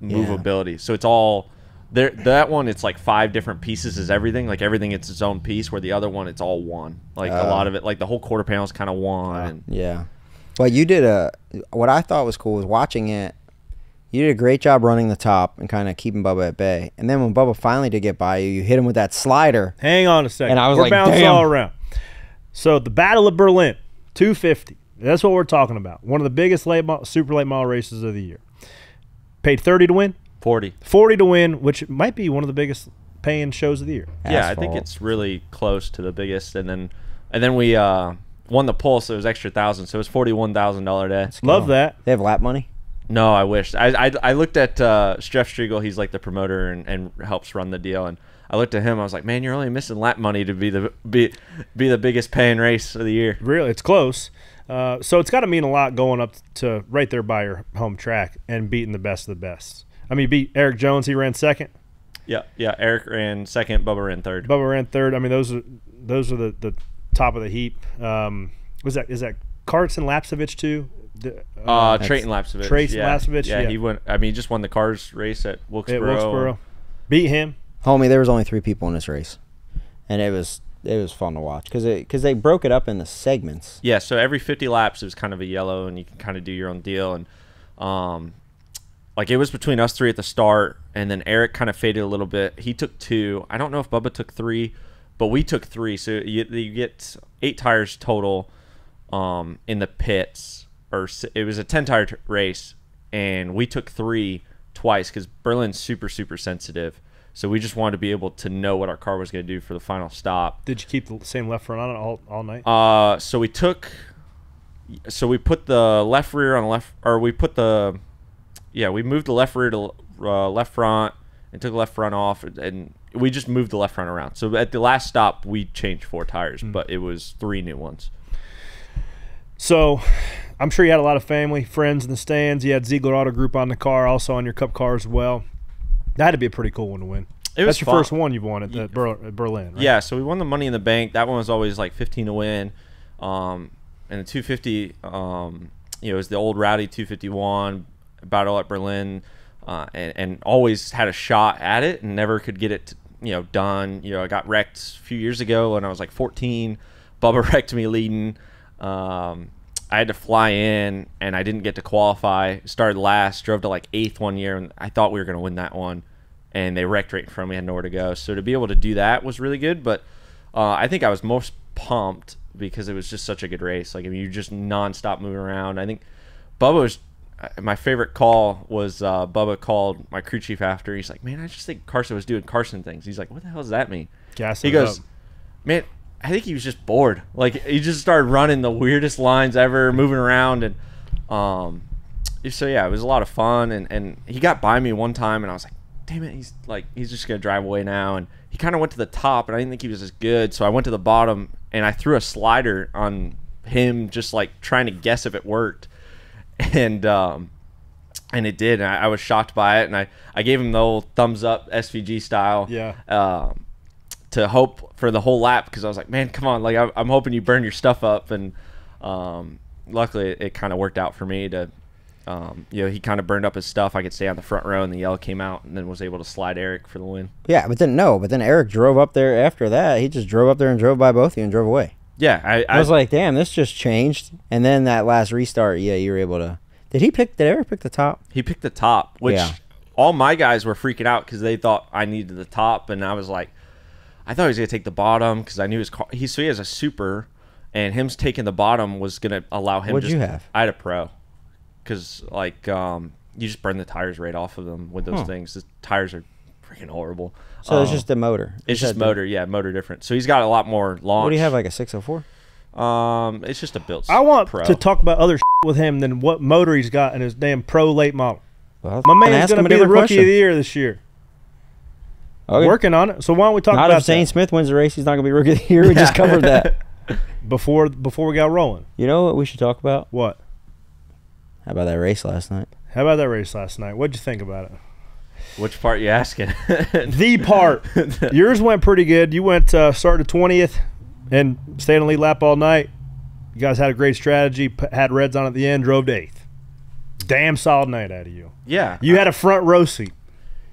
S11: movability. So it's all there. That one it's like 5 different pieces is everything. Like everything it's its own piece. Where the other one it's all one. Like a lot of it. Like the whole quarter panel is kind of one.
S4: Yeah. Well, you did what I thought was cool was watching it. You did a great job running the top and kind of keeping Bubba at bay. And then when Bubba finally did get by you, you hit him with that slider.
S1: Hang on a second.
S4: And I was
S1: we're
S4: like,
S1: bouncing
S4: damn.
S1: all around. So the Battle of Berlin, 250. That's what we're talking about. One of the biggest super late model races of the year. Paid 30 to win?
S11: 40.
S1: 40 to win, which might be one of the biggest paying shows of the year.
S11: Yeah, I think it's really close to the biggest. And then we won the pole, so it was extra $1,000. So it was $41,000 day.
S1: Love that.
S4: They have lap money?
S11: No, I wish. I looked at Jeff Striegel. He's like the promoter and helps run the deal. And I looked at him. I was like, man, you're only missing lap money to be the biggest paying race of the year.
S1: Really, it's close. So it's got to mean a lot going up to right there by your home track and beating the best of the best. I mean, beat Eric Jones. He ran second.
S11: Yeah. Eric ran second. Bubba ran third.
S1: I mean, those are the top of the heap. Is that Carson Lapsevich too?
S11: Trayton Lapsevich.
S1: Lapsevich.
S11: Yeah, he won. I mean, he just won the cars race at Wilkesboro.
S1: Beat him.
S4: Homie, there was only 3 people in this race, and it was fun to watch because they broke it up into segments.
S11: Yeah, so every 50 laps it was kind of a yellow, and you can kind of do your own deal. And like it was between us 3 at the start, and then Eric kind of faded a little bit. He took 2. I don't know if Bubba took 3, but we took 3. So you get 8 tires total in the pits. Or it was a 10-tire race, and we took 3 twice because Berlin's super, super sensitive. So we just wanted to be able to know what our car was going to do for the final stop.
S1: Did you keep the same left front on it all night?
S11: So we put the left rear on the left, or we put the, we moved the left rear to left front and took the left front off, and we just moved the left front around. So at the last stop, we changed 4 tires, but it was 3 new ones.
S1: So I'm sure you had a lot of family, friends in the stands. You had Ziegler Auto Group on the car, also on your Cup car as well. That had to be a pretty cool one to win. That's your first one you've won at Berlin, right?
S11: Yeah, so we won the Money in the Bank. That one was always like 15 to win. And the 250, it was the old Rowdy 251 battle at Berlin, and always had a shot at it and never could get it, done. I got wrecked a few years ago when I was like 14. Bubba wrecked me leading. I had to fly in, and I didn't get to qualify. Started last, drove to like 8th one year, and I thought we were going to win that one. And they wrecked right in front of me, had nowhere to go. So to be able to do that was really good. But I think I was most pumped because it was just such a good race. Like, I mean, you just nonstop moving around. I think Bubba was my favorite call was Bubba called my crew chief after. He's like, man, I just think Carson was doing Carson things. He's like, what the hell does that mean?
S1: Gassing
S11: he goes,
S1: up.
S11: Man, I think he was just bored. Like, he just started running the weirdest lines ever, moving around. And so, yeah, it was a lot of fun. And he got by me one time, and I was like, damn it, he's just going to drive away now. And he kind of went to the top, and I didn't think he was as good. So I went to the bottom, and I threw a slider on him, just like trying to guess if it worked. And it did. And I was shocked by it. And I gave him the old thumbs up SVG style.
S1: Yeah.
S11: To hope for the whole lap, because I was like, man, come on, like I'm hoping you burn your stuff up. And luckily it kind of worked out for me to he kind of burned up his stuff. I could stay on the front row, and the yellow came out, and then was able to slide Eric for the win.
S4: Yeah, but then Eric drove up there after that. He just drove up there and drove by both of you and drove away.
S11: Yeah,
S4: I was like, damn, this just changed. And then that last restart, you were able to. Did Eric pick the top?
S11: He picked the top, which all my guys were freaking out because they thought I needed the top, and I was like, I thought he was going to take the bottom because I knew his car. He has a super, and him taking the bottom was going to allow him.
S4: What'd you have?
S11: I had a pro. because like you just burn the tires right off of them with those things. The tires are freaking horrible.
S4: So it's just the motor.
S11: It's just motor, motor different. So he's got a lot more launch.
S4: What do you have, like a 604?
S11: It's just a built.
S1: I want
S11: Pro.
S1: to talk about other with him than what motor he's got in his damn Pro late model.
S4: Well,
S1: my man's going to be the rookie of the year this year.
S4: Okay.
S1: Working on it. So why don't we talk about that?
S4: Not if Zane Smith wins the race, he's not going to be rookie of the year. We just covered that.
S1: Before we got rolling.
S4: You know what we should talk about?
S1: What?
S4: How about that race last night?
S1: What'd you think about it?
S11: Which part you asking?
S1: The part. Yours went pretty good. You went started 20th and stayed on lead lap all night. You guys had a great strategy, had reds on at the end, drove to 8th. Damn solid night out of you.
S11: Yeah.
S1: You had a front row seat.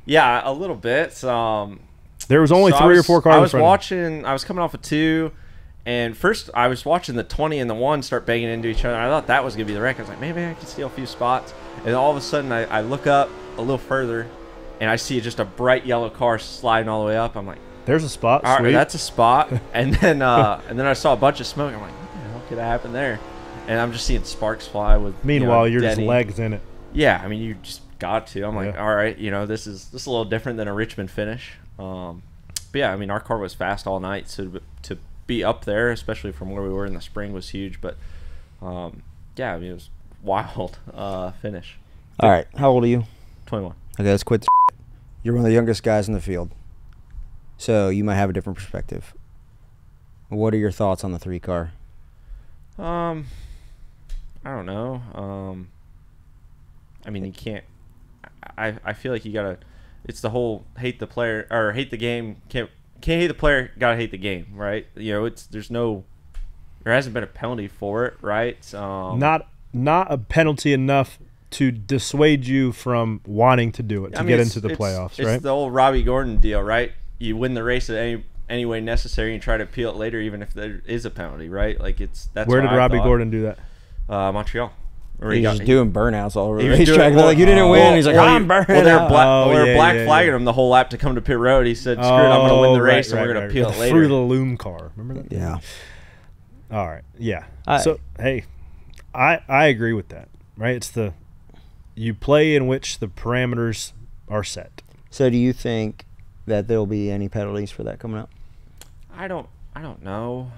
S11: Yeah, a little bit.
S1: There was only 3 or 4 cars.
S11: I was watching. I was coming off of 2, and first I was watching the 20 and the 1 start banging into each other. I thought that was gonna be the wreck. I was like, maybe I can steal a few spots. And all of a sudden, I look up a little further, and I see just a bright yellow car sliding all the way up. I'm like,
S1: "There's a spot.
S11: All
S1: Sweet.
S11: right, that's a spot." And then I saw a bunch of smoke. I'm like, "What the hell could have happened there?" And I'm just seeing sparks fly with.
S1: Meanwhile, you're
S11: Denny.
S1: just legs in it.
S11: Yeah, I mean, you just got to. I'm like, all right, this is a little different than a Richmond finish. But yeah, I mean, our car was fast all night, so to be up there, especially from where we were in the spring, was huge. But yeah, I mean, it was wild finish.
S4: All right, how old are you?
S11: 21.
S4: Okay, let's quit. You're one of the youngest guys in the field, so you might have a different perspective. What are your thoughts on the 3 car?
S11: I don't know. I mean, you can't. I feel like you gotta. It's the whole hate the player or hate the game. Can't hate the player. Gotta hate the game, right? There hasn't been a penalty for it, right?
S1: Not a penalty enough to dissuade you from wanting to do it to get into the playoffs, right?
S11: It's the old Robbie Gordon deal, right? You win the race at any way necessary and try to appeal it later, even if there is a penalty, right? Like that's.
S1: Where did Robbie Gordon do that?
S11: Montreal.
S4: He's just doing burnouts all over the racetrack. They're like, you didn't win. He's like, I'm burning out.
S11: They were black flagging him the whole lap to come to pit road. He said, screw it, I'm going to win the race and we're going to appeal it later.
S1: Through the loom car. Remember that?
S4: Yeah.
S1: All right. Yeah. So, hey, I agree with that, right? It's you play in which the parameters are set.
S4: So do you think that there'll be any penalties for that coming up?
S11: I don't know.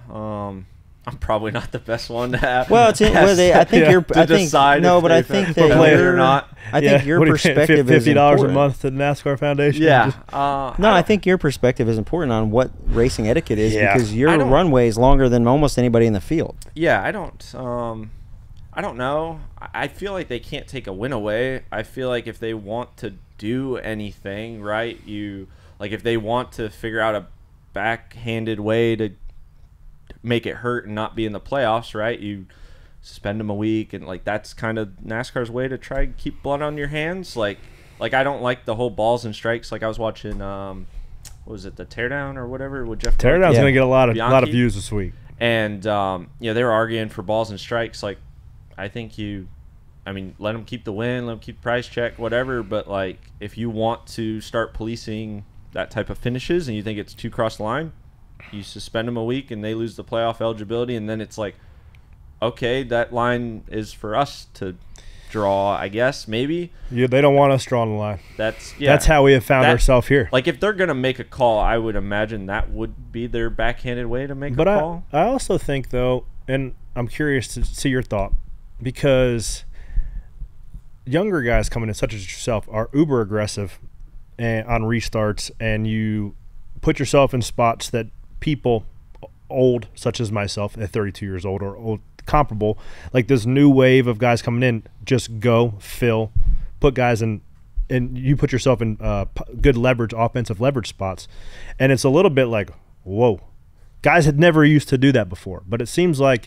S11: I'm probably not the best one to have.
S4: Well, I think
S11: decide
S4: but I think that
S11: player or not.
S4: I think your perspective is
S1: $50 a month to the NASCAR Foundation.
S11: Yeah.
S4: I think your perspective is important on what racing etiquette is because your runway is longer than almost anybody in the field.
S11: Yeah, I don't know. I feel like they can't take a win away. I feel like if they want to do anything, right, if they want to figure out a backhanded way to make it hurt and not be in the playoffs, right, you suspend them a week, and that's kind of NASCAR's way to try and keep blood on your hands. Like I don't like the whole balls and strikes. Like I was watching what was it, the Teardown or whatever with Jeff
S1: Teardown's gonna get a lot of views this week,
S11: and they were arguing for balls and strikes. Like I think let them keep the win, let them keep the price check, whatever, but if you want to start policing that type of finishes and you think it's too cross the line, you suspend them a week and they lose the playoff eligibility, and then it's okay, that line is for us to draw, I guess, maybe.
S1: Yeah, they don't want us drawing the line.
S11: That's
S1: how we have found ourselves here.
S11: If they're going to make a call, I would imagine that would be their backhanded way to make a call.
S1: But I also think, though, and I'm curious to see your thought, because younger guys coming in, such as yourself, are uber aggressive on restarts, and you put yourself in spots that people old, such as myself at 32 years old, or old, comparable, this new wave of guys coming in, just go, fill, put guys in, and you put yourself in good leverage, offensive leverage spots. And it's a little bit whoa. Guys had never used to do that before. But it seems are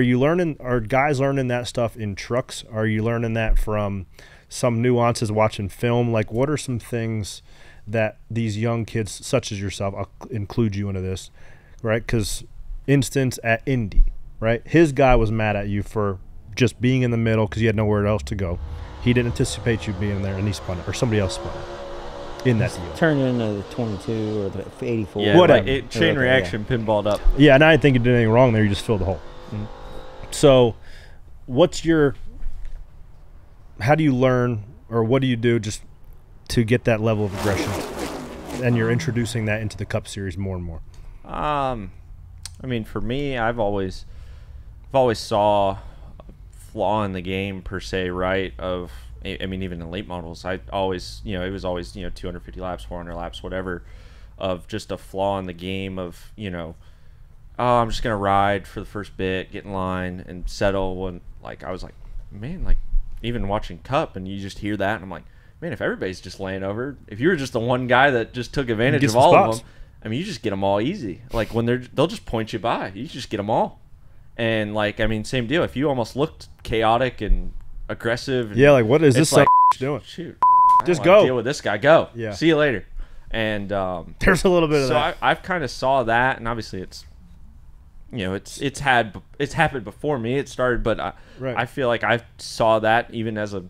S1: guys learning that stuff in trucks? Are you learning that from some nuances watching film? What are some things that these young kids, such as yourself, I'll include you into this, right? Because instance at Indy, right? His guy was mad at you for just being in the middle because you had nowhere else to go. He didn't anticipate you being there, and he spun it, or somebody else spun it in that deal.
S4: Turned into the 22 or the 84.
S11: Yeah, whatever. Chain reaction, pinballed up.
S1: Yeah, and I didn't think you did anything wrong there. You just filled the hole. Mm-hmm. So what's your how do you learn, or what do you do just to get that level of aggression? And you're introducing that into the Cup Series more and more.
S11: I mean, for me, I've always saw a flaw in the game per se, right? I mean, even in late models, I always, it was always, 250 laps, 400 laps, whatever, of just a flaw in the game of, oh, I'm just going to ride for the first bit, get in line, and settle. And, I was like, man, even watching Cup, and you just hear that, and I'm like, man, if everybody's just laying over, if you were just the one guy that just took advantage of all of them, I mean, you just get them all easy. When they'll just point you by. You just get them all. And, same deal. If you almost looked chaotic and aggressive.
S1: Yeah, what is this doing?
S11: Shoot.
S1: Just go.
S11: Deal with this guy. Go.
S1: Yeah.
S11: See you later. And
S1: there's a little bit of that.
S11: So I've kind of saw that, and obviously it's, it's happened before me. It started, but I feel like I saw that even as a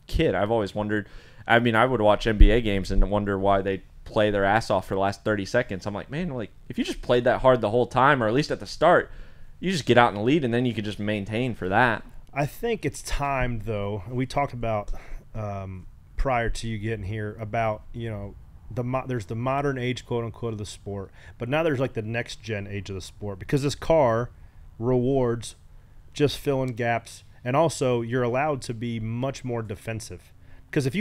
S11: kid. I've always wondered. I mean, I would watch NBA games and wonder why they play their ass off for the last 30 seconds. I'm like, man, if you just played that hard the whole time, or at least at the start, you just get out in the lead, and then you can just maintain for that.
S1: I think it's time, though. We talked about prior to you getting here about, there's the modern age, quote unquote, of the sport, but now there's the next gen age of the sport, because this car rewards just filling gaps, and also you're allowed to be much more defensive, because if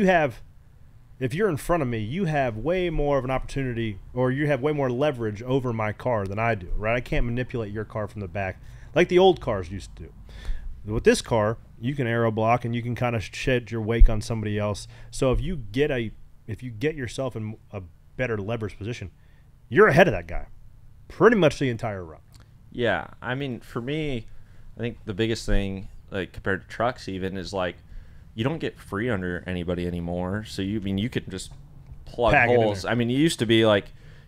S1: you're in front of me, you have way more of an opportunity, or you have way more leverage over my car than I do, right? I can't manipulate your car from the back like the old cars used to do. With this car, you can aero block, and you can kind of shed your wake on somebody else. So if you get yourself in a better leverage position, you're ahead of that guy pretty much the entire run.
S11: Yeah, I mean, for me, I think the biggest thing, compared to trucks even, is you don't get free under anybody anymore. So you could just plug holes. I mean, it used to be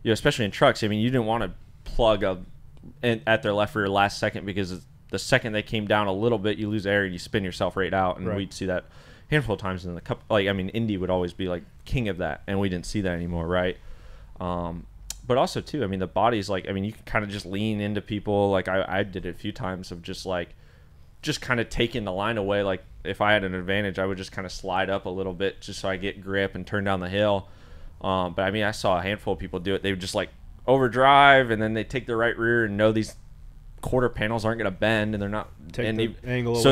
S11: especially in trucks. I mean, you didn't want to plug at their left rear last second, because the second they came down a little bit, you lose air and you spin yourself right out. And we'd see that a handful of times in the Cup. Indy would always be king of that, and we didn't see that anymore, right? But also too, I mean, the body's you can kind of just lean into people. I did it a few times of just kind of taking the line away. If I had an advantage, I would just kind of slide up a little bit just so I get grip and turn down the hill. But I mean, I saw a handful of people do it. They would just overdrive, and then they take their right rear and know these quarter panels aren't going to bend, and they're not
S1: angle.
S11: So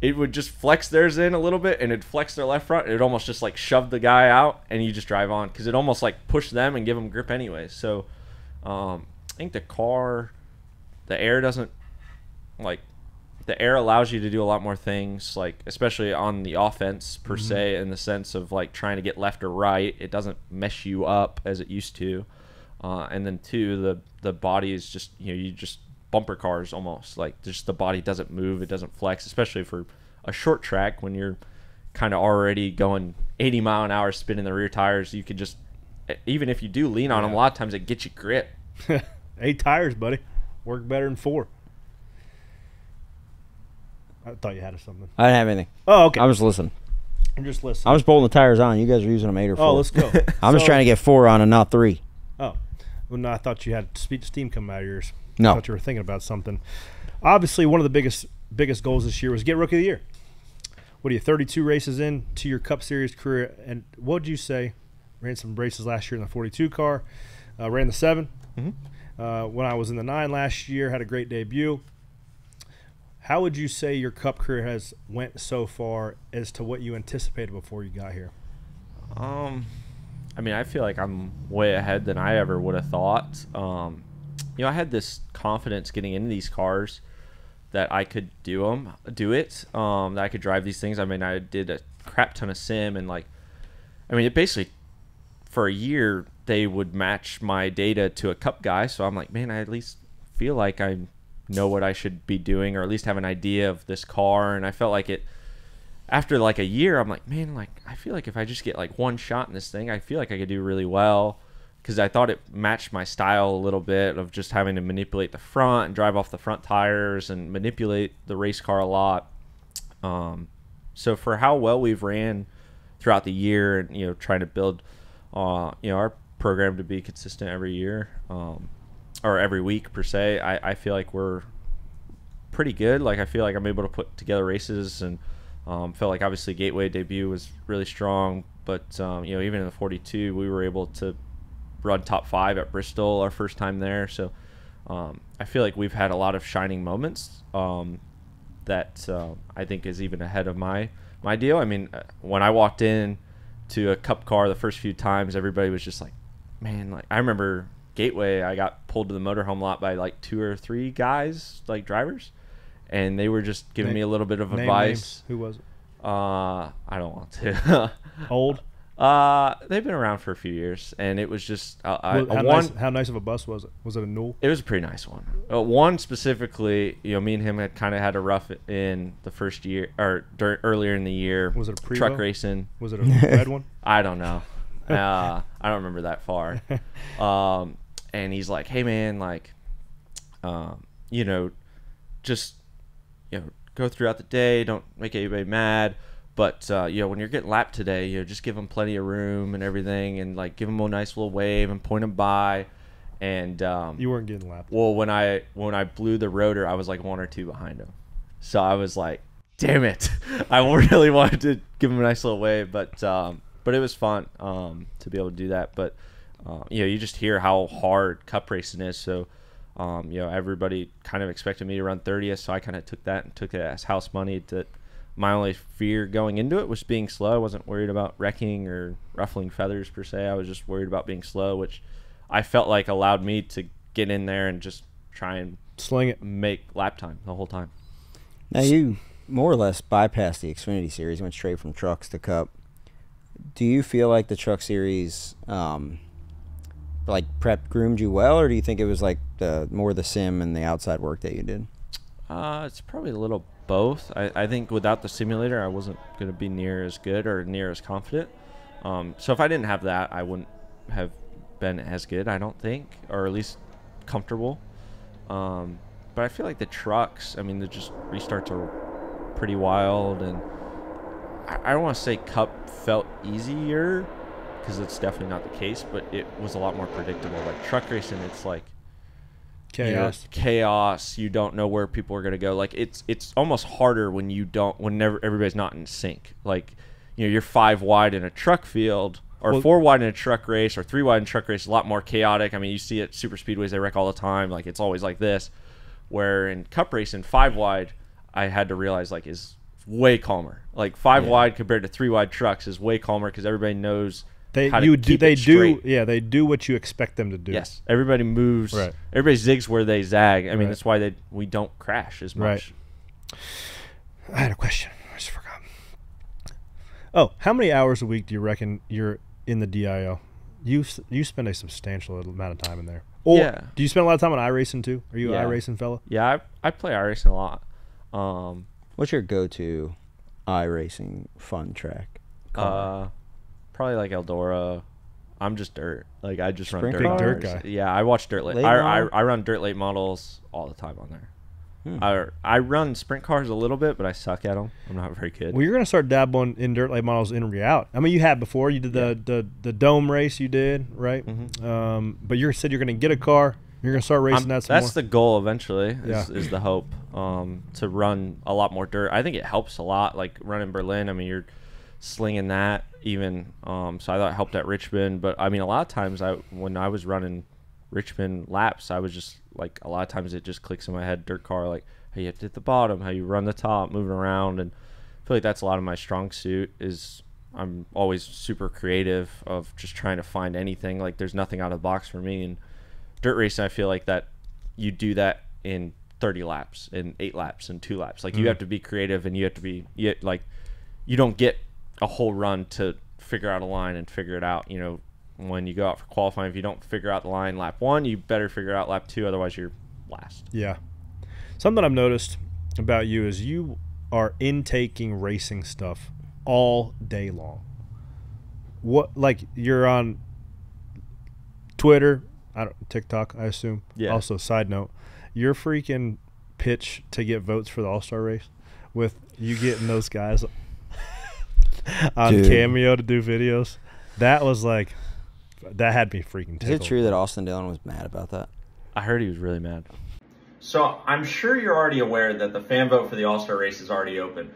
S11: it would just flex theirs in a little bit, and it'd flex their left front. It would almost just shove the guy out, and you just drive on, because it almost push them and give them grip anyway. So I think the car, the air doesn't the air allows you to do a lot more things, especially on the offense per se, in the sense of trying to get left or right. It doesn't mess you up as it used to. And then two, the body is just, you just bumper cars almost, just the body doesn't move, it doesn't flex, especially for a short track when you're kind of already going 80 mile an hour spinning the rear tires. You could just, even if you do lean on them, a lot of times it gets you grip.
S1: 8 tires, buddy, work better than 4. I thought you had something.
S4: I didn't have anything.
S1: Oh, okay.
S4: I was listening.
S1: I'm just listening.
S4: I was bolting the tires on. You guys are using them 8 or 4.
S1: Oh, let's go.
S4: I'm just trying to get 4 on and not 3.
S1: Oh, well, no, I thought you had steam coming out of yours.
S4: No.
S1: I thought you were thinking about something. Obviously, one of the biggest goals this year was get Rookie of the Year. What are you, 32 races in to your Cup Series career? And what would you say? Ran some races last year in the 42 car. Ran the 7. Mm-hmm. When I was in the 9 last year, had a great debut. How would you say your Cup career has went so far as to what you anticipated before you got here?
S11: I mean, I feel like I'm way ahead than I ever would have thought. I had this confidence getting into these cars that I could do it, that I could drive these things. I mean, I did a crap ton of sim, and it basically, for a year, they would match my data to a Cup guy. So I'm like, man, I at least feel like I know what I should be doing, or at least have an idea of this car. And I felt like it, after a year, I'm like, man, I feel like if I just get one shot in this thing, I feel like I could do really well, because I thought it matched my style a little bit of just having to manipulate the front and drive off the front tires and manipulate the race car a lot. So for how well we've ran throughout the year, and trying to build our program to be consistent every year, or every week per se, I feel like we're pretty good. I feel like I'm able to put together races and Felt like obviously Gateway debut was really strong, but you know, even in the 42, we were able to run top 5 at Bristol our first time there. So I feel like we've had a lot of shining moments that I think is even ahead of my deal. I mean, when I walked in to a Cup car the first few times, everybody was just like, man, like I remember Gateway, I got pulled to the motorhome lot by like 2 or 3 guys, like drivers, and they were just giving me a little bit of advice.
S1: Names. Who was it?
S11: I don't want to.
S1: Old?
S11: They've been around for a few years, and it was just
S1: how nice of a bus was it? Was it a Newell?
S11: It was a pretty nice one. One specifically, you know, me and him had kind of had a rough in the first year or earlier in the year.
S1: Was it a Prevost?
S11: Truck racing?
S1: Was it a red one?
S11: I don't know. I don't remember that far. And he's like, "Hey man, like, you know, just go throughout the day. Don't make anybody mad." But, you know, when you're getting lapped today, you know, just give them plenty of room and everything, and, like, give them a nice little wave and point them by. And
S1: you weren't getting lapped.
S11: Well, when I blew the rotor, I was, like, 1 or 2 behind him. So I was like, damn it. I really wanted to give him a nice little wave. But it was fun to be able to do that. But, you know, you just hear how hard Cup racing is. So, you know, everybody kind of expected me to run 30th. So I kind of took that and took it as house money to – my only fear going into it was being slow. I wasn't worried about wrecking or ruffling feathers per se. I was just worried about being slow, which I felt like allowed me to get in there and just try and
S1: sling it,
S11: make lap time the whole time.
S4: Now you more or less bypassed the Xfinity Series, went straight from trucks to Cup. Do you feel like the Truck Series like groomed you well, or do you think it was like more the sim and the outside work that you did?
S11: It's probably a little both. I think without the simulator, I wasn't going to be near as good or near as confident. So if I didn't have that, I wouldn't have been as good, I don't think, or at least comfortable. But I feel like the trucks, I mean, the just restarts are pretty wild, and I don't want to say Cup felt easier, because it's definitely not the case, but it was a lot more predictable. Like truck racing, it's like chaos. You don't know where people are going to go. Like it's almost harder whenever everybody's not in sync. Like, you know, you're 5 wide in a truck field, or 4 wide in a truck race, or 3 wide in a truck race is a lot more chaotic. I mean, you see it at super speedways, they wreck all the time. Like, it's always like this. Where in Cup racing, 5 wide, I had to realize, like, is way calmer. Like 5 wide compared to 3 wide trucks is way calmer, because everybody knows how to keep it straight.
S1: They do what you expect them to do.
S11: Yes, everybody moves. Right. Everybody zigs where they zag. I mean, that's why we don't crash as much.
S1: Right. I had a question. I just forgot. Oh, how many hours a week do you reckon you're in the DIO? You spend a substantial amount of time in there. Or do you spend a lot of time on iRacing too? Are you an iRacing fella?
S11: Yeah, I play iRacing a lot.
S4: What's your go-to iRacing fun track?
S11: Probably like Eldora. I'm just dirt. Like, I just run dirt.
S1: Big dirt guy.
S11: Yeah, I watch dirt late. I run dirt late models all the time on there. I run sprint cars a little bit, but I suck at them. I'm not very good.
S1: Well, you're gonna start dabbling in dirt late models in reality. I mean, you had before. You did the dome race. You did, right? Mm-hmm. But you said you're gonna get a car. You're gonna start racing that some more.
S11: That's the goal eventually. Is the hope to run a lot more dirt. I think it helps a lot. Like running Berlin. I mean, you're slinging that even. So I thought it helped at Richmond. But I mean, a lot of times when I was running Richmond laps, I was just like, a lot of times it just clicks in my head, dirt car, like how you have to hit the bottom, how you run the top, moving around. And I feel like that's a lot of my strong suit. Is I'm always super creative of just trying to find anything. Like, there's nothing out of the box for me. And dirt racing, I feel like that you do that in 30 laps, in 8 laps, in 2 laps. Like, you have to be creative, and you have to be you don't get a whole run to figure out a line and figure it out. You know, when you go out for qualifying, if you don't figure out the line lap 1, you better figure it out lap 2, otherwise you're last.
S1: Yeah. Something I've noticed about you is you are intaking racing stuff all day long. What, like, you're on Twitter, TikTok, I assume. Yeah. Also, side note, your freaking pitch to get votes for the All-Star race, with you getting those guys on Cameo to do videos, that was like, that had me freaking tickled.
S4: Is it true that Austin Dillon was mad about that?
S11: I heard he was really mad. So I'm sure you're already aware that the fan vote for the All-Star race is already open.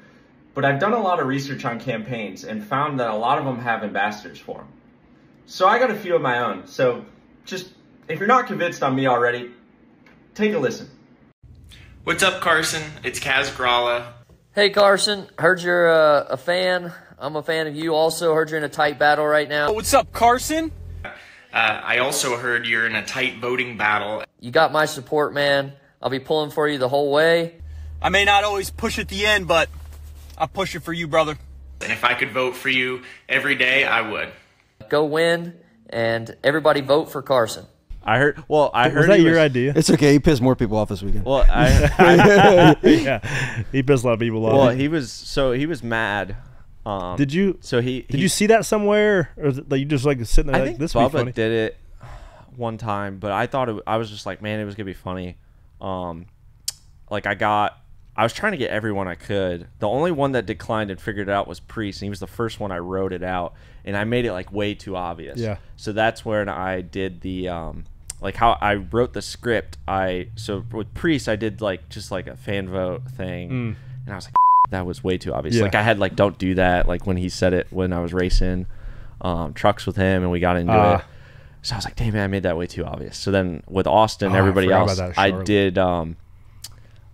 S12: but I've done a lot of research on campaigns and found that a lot of them have ambassadors for them. So I got a few of my own. So just, if you're not convinced on me already, take a listen.
S13: What's up, Carson? It's Kaz Gralla.
S14: Hey, Carson. Heard you're a fan. I'm a fan of you also. Heard you're in a tight battle right now.
S13: What's up, Carson? I also heard you're in a tight voting battle.
S14: You got my support, man. I'll be pulling for you the whole way.
S13: I may not always push at the end, but I'll push it for you, brother. And if I could vote for you every day, I would.
S14: Go win, and everybody vote for Carson.
S11: I heard. Well, I heard.
S1: Was that your idea?
S4: It's okay. He pissed more people off this weekend.
S11: Well,
S1: yeah, he pissed a lot of people off.
S11: Well, he was mad.
S1: Did you?
S11: So
S1: did you see that somewhere, or is it like you just like sitting there?
S11: I
S1: like,
S11: think
S1: this would be funny.
S11: Bubba did it one time, but I thought I was just like, man, it was gonna be funny. Like I was trying to get everyone I could. The only one that declined and figured it out was Priest, and he was the first one I wrote it out, and I made it like way too obvious.
S1: Yeah.
S11: So that's when I did the like how I wrote the script. So with Priest, I did like just like a fan vote thing, and I was like, that was way too obvious.
S1: Yeah.
S11: Like I had like don't do that. Like when he said it when I was racing trucks with him, and we got into it. So I was like, damn it, I made that way too obvious. So then with Austin, everybody else, I did.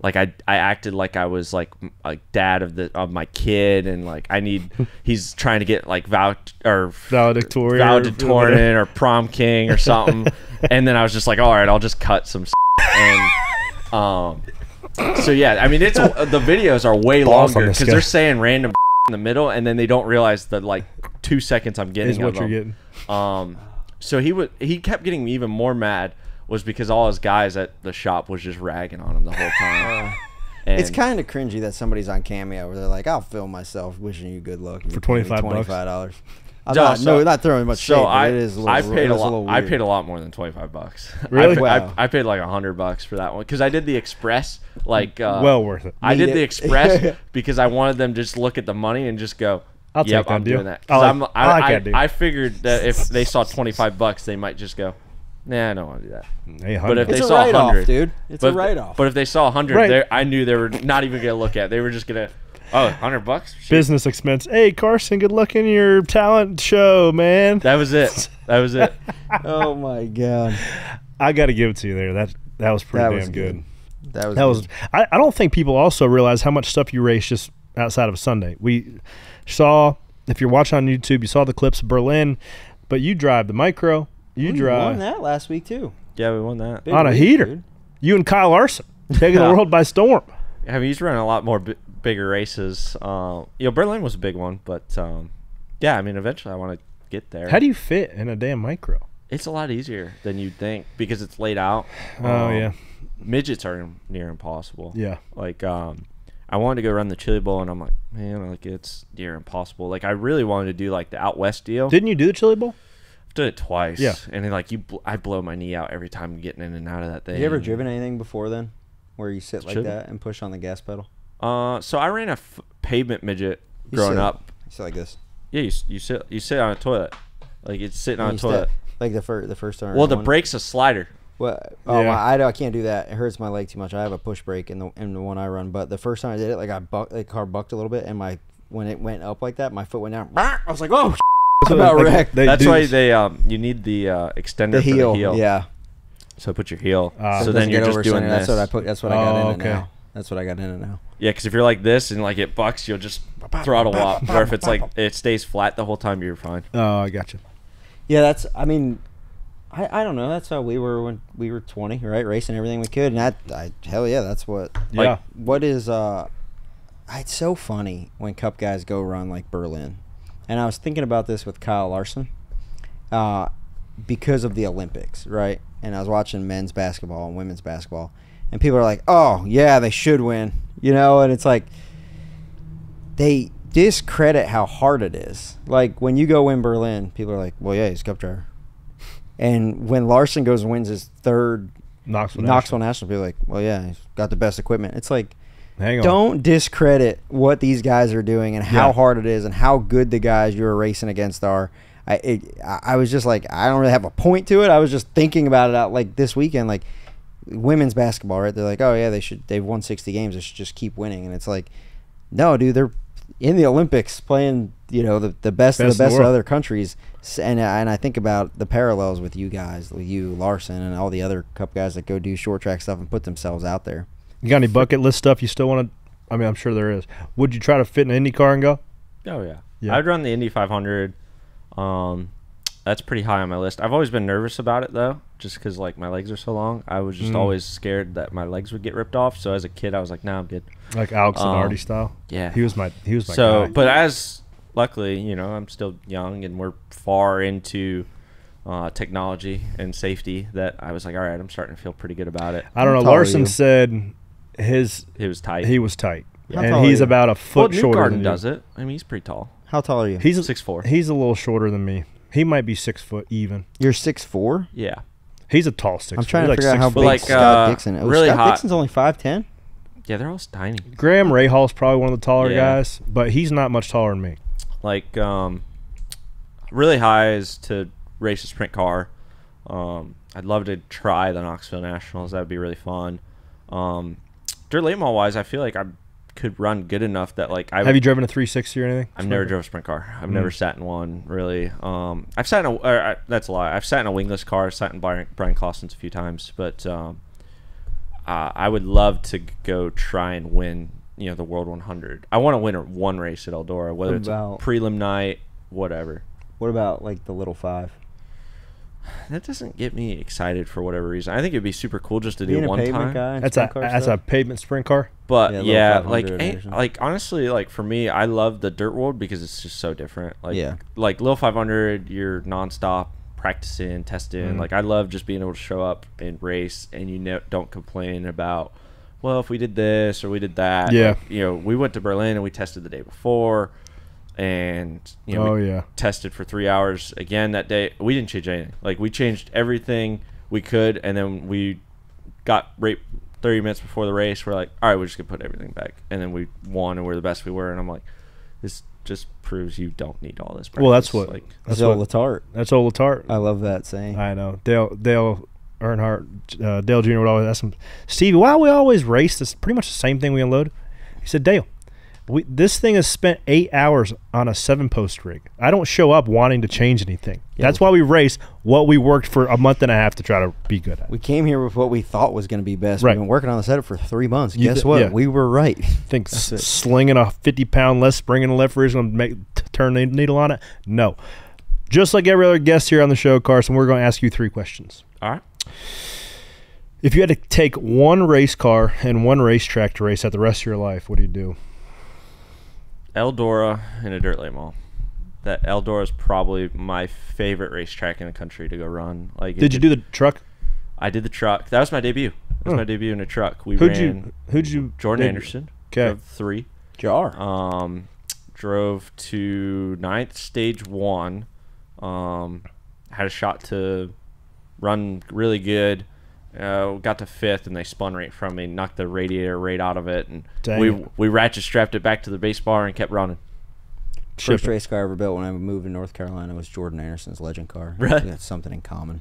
S11: Like I acted like I was like a dad of my kid, and like he's trying to get like valedictorian or prom king or something, and then I was just like, all right, I'll just cut some and so yeah, I mean the videos are way longer because they're saying random in the middle, and then they don't realize that like 2 seconds I'm getting
S1: is what you're getting.
S11: So he kept getting even more mad. Was because all his guys at the shop was just ragging on him the whole time.
S4: It's kind of cringy that somebody's on Cameo where they're like, "I'll film myself, wishing you good luck
S1: for $25."
S4: Not throwing much shade. But it is.
S11: I paid a lot. I paid a lot more than $25.
S1: Really?
S11: I paid like $100 for that one because I did the express. Like
S1: well worth it.
S11: I did the express because I wanted them to just look at the money and just go,
S1: "I'll take that
S11: I'm
S1: deal."
S11: doing that.
S1: I
S11: figured that if they saw $25, they might just go, nah, I don't want to do that.
S1: Hey,
S11: but if
S4: it's
S11: they
S4: a
S11: saw
S4: write-off,
S11: 100,
S4: dude. It's a write-off.
S11: But if they saw 100, I knew they were not even gonna look at. They were just gonna, $100. Shit.
S1: Business expense. Hey, Carson, good luck in your talent show, man.
S11: That was it. That was it.
S4: Oh my god.
S1: I got to give it to you there. That was pretty damn good.
S4: That was.
S1: I don't think people also realize how much stuff you race just outside of a Sunday. We saw, if you're watching on YouTube, you saw the clips of Berlin, but you drive the micro. You
S4: won that last week too.
S11: Yeah, we won that
S1: on a heater. Dude. You and Kyle Larson taking the world by storm.
S11: I mean, he's running a lot more bigger races. Berlin was a big one, but yeah, I mean, eventually I want to get there.
S1: How do you fit in a damn micro?
S11: It's a lot easier than you'd think because it's laid out.
S1: Oh yeah,
S11: midgets are near impossible.
S1: Yeah,
S11: like I wanted to go run the Chili Bowl, and I'm like, man, like it's near impossible. Like I really wanted to do like the out west deal.
S1: Didn't you do the Chili Bowl?
S11: Did it twice.
S1: Yeah,
S11: and then like I blow my knee out every time getting in and out of that thing.
S4: Have you ever driven anything before then, where you sit like that and push on the gas pedal?
S11: So I ran a pavement midget growing up.
S4: You sit like this.
S11: Yeah, you sit on a toilet, like it's sitting on a toilet.
S4: Like the first time.
S11: Well, the brake's a slider.
S4: What? Oh, yeah. I can't do that. It hurts my leg too much. I have a push brake in the one I run, but the first time I did it, like the car bucked a little bit, and when it went up like that, my foot went down. I was like, oh.
S11: So about wrecked. That's why you need the extender
S4: the heel.
S11: For the heel.
S4: Yeah.
S11: So put your heel. So then you're just doing this.
S4: That's what I got in it now. That's what I got in it now.
S11: Yeah, because if you're like this and like it bucks, you'll just throttle up. Or if it's like it stays flat the whole time, you're fine.
S1: Oh, I got you.
S4: Yeah, I mean, I don't know. That's how we were when we were 20, right? Racing everything we could, and hell yeah, that's what.
S1: Yeah.
S4: Like, what is it's so funny when Cup guys go run like Berlin. And I was thinking about this with Kyle Larson because of the Olympics, right? And I was watching men's basketball and women's basketball, and people are like, oh, yeah, they should win, and it's like they discredit how hard it is. Like, when you go win Berlin, people are like, well, yeah, he's a Cup driver. And when Larson goes and wins his third Knoxville National, people are like, well, yeah, he's got the best equipment. It's like, don't discredit what these guys are doing and how hard it is and how good the guys you're racing against are. I was just like, I don't really have a point to it. I was just thinking about it out like this weekend, like women's basketball, right? They're like, oh yeah, they've won 60 games. They should just keep winning. And it's like, no, dude, in the Olympics playing, the best of the best of other countries. And I think about the parallels with you guys, with you, Larson, and all the other Cup guys that go do short track stuff and put themselves out there.
S1: You got any bucket list stuff you still want to? I mean, I'm sure there is. Would you try to fit in an Indy car and go?
S11: Oh, yeah. I'd run the Indy 500. That's pretty high on my list. I've always been nervous about it, though, just because, like, my legs are so long. I was just always scared that my legs would get ripped off. So as a kid, I was like, nah, I'm good.
S1: Like Alex Zanardi style?
S11: Yeah.
S1: He was my guy.
S11: But luckily, I'm still young and we're far into technology and safety that I was like, all right, I'm starting to feel pretty good about it.
S1: I don't know. Larson said he was tight. He was tight. And he's about a foot shorter than you.
S11: Does it. I mean, he's pretty tall.
S4: How tall are you?
S1: He's
S11: 6'4".
S1: He's a little shorter than me. He might be 6 foot even.
S4: You're 6'4"?
S11: Yeah.
S1: He's a tall 6
S4: I'm trying to figure out how big Scott Dixon is.
S11: Really
S4: Scott
S11: hot.
S4: Dixon's only 5'10"?
S11: Yeah, they're all tiny.
S1: Graham Rahall's probably one of the taller guys, but he's not much taller than me.
S11: Like, really high is to race a sprint car. I'd love to try the Knoxville Nationals. That would be really fun. Dirt late model wise, I feel like I could run good enough that
S1: Have you driven a 360 or anything?
S11: I've never drove a sprint car. I've never sat in one really. I've sat in that's a lie. I've sat in a wingless car. I've sat in Brian Clausen's a few times, but I would love to go try and win the World 100. I want to win one race at Eldora, whether it's a prelim night, whatever.
S4: What about like the Little 5?
S11: That doesn't get me excited for whatever reason. I think it'd be super cool just to do it one time.
S1: That's a pavement sprint car.
S11: But honestly, for me, I love the dirt world because it's just so different. Like Lil 500, you're nonstop practicing, testing. I love just being able to show up and race, and don't complain about, well, if we did this or we did that.
S1: Yeah.
S11: We went to Berlin and we tested the day before. And we tested for 3 hours again that day. We didn't change anything. We changed everything we could, and then we got right 30 minutes before the race. We're like, all right, we're just gonna put everything back, and then we won, and we're the best we were. And I'm like, this just proves you don't need all this practice.
S1: Well, that's what
S4: that's old Letarte.
S1: That's old Letarte.
S4: I love that saying.
S1: I know Dale Earnhardt, Dale Jr. would always ask him, Stevie, why we always race this? Pretty much the same thing we unload. He said, Dale, this thing has spent 8 hours on a 7-post rig. I don't show up wanting to change anything. Yeah, that's why we race what we worked for a month and a half to try to be good at.
S4: We came here with what we thought was going to be best. Right. We've been working on the setup for 3 months. Guess what? Yeah. We were right.
S1: Think slinging a 50-pound less spring in the left rear is going to turn the needle on it? No. Just like every other guest here on the show, Carson, we're going to ask you 3 questions.
S11: All right.
S1: If you had to take one race car and one racetrack to race at the rest of your life, what do you do?
S11: Eldora in a dirt late mall. That Eldora is probably my favorite racetrack in the country to go run.
S1: Did you do the truck?
S11: I did the truck. That was my debut. That was my debut in a truck.
S1: Who'd you?
S11: Jordan Anderson.
S1: Okay.
S11: Drove 3.
S4: Jar.
S11: Drove to 9th, stage 1. Had a shot to run really good. Got to 5th, and they spun right from me, knocked the radiator right out of it, and we ratchet strapped it back to the base bar and kept running.
S4: First race car I ever built when I moved to North Carolina was Jordan Anderson's legend car.
S11: Really?
S4: We got something in common.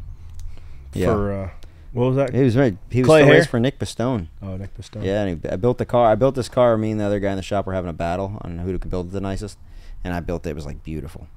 S1: Yeah. For what was that?
S4: He was still racing for Nick Pistone.
S1: Oh, Nick Pistone.
S4: Yeah, and I built the car. I built this car. Me and the other guy in the shop were having a battle on who could build it the nicest, and I built it. It was beautiful,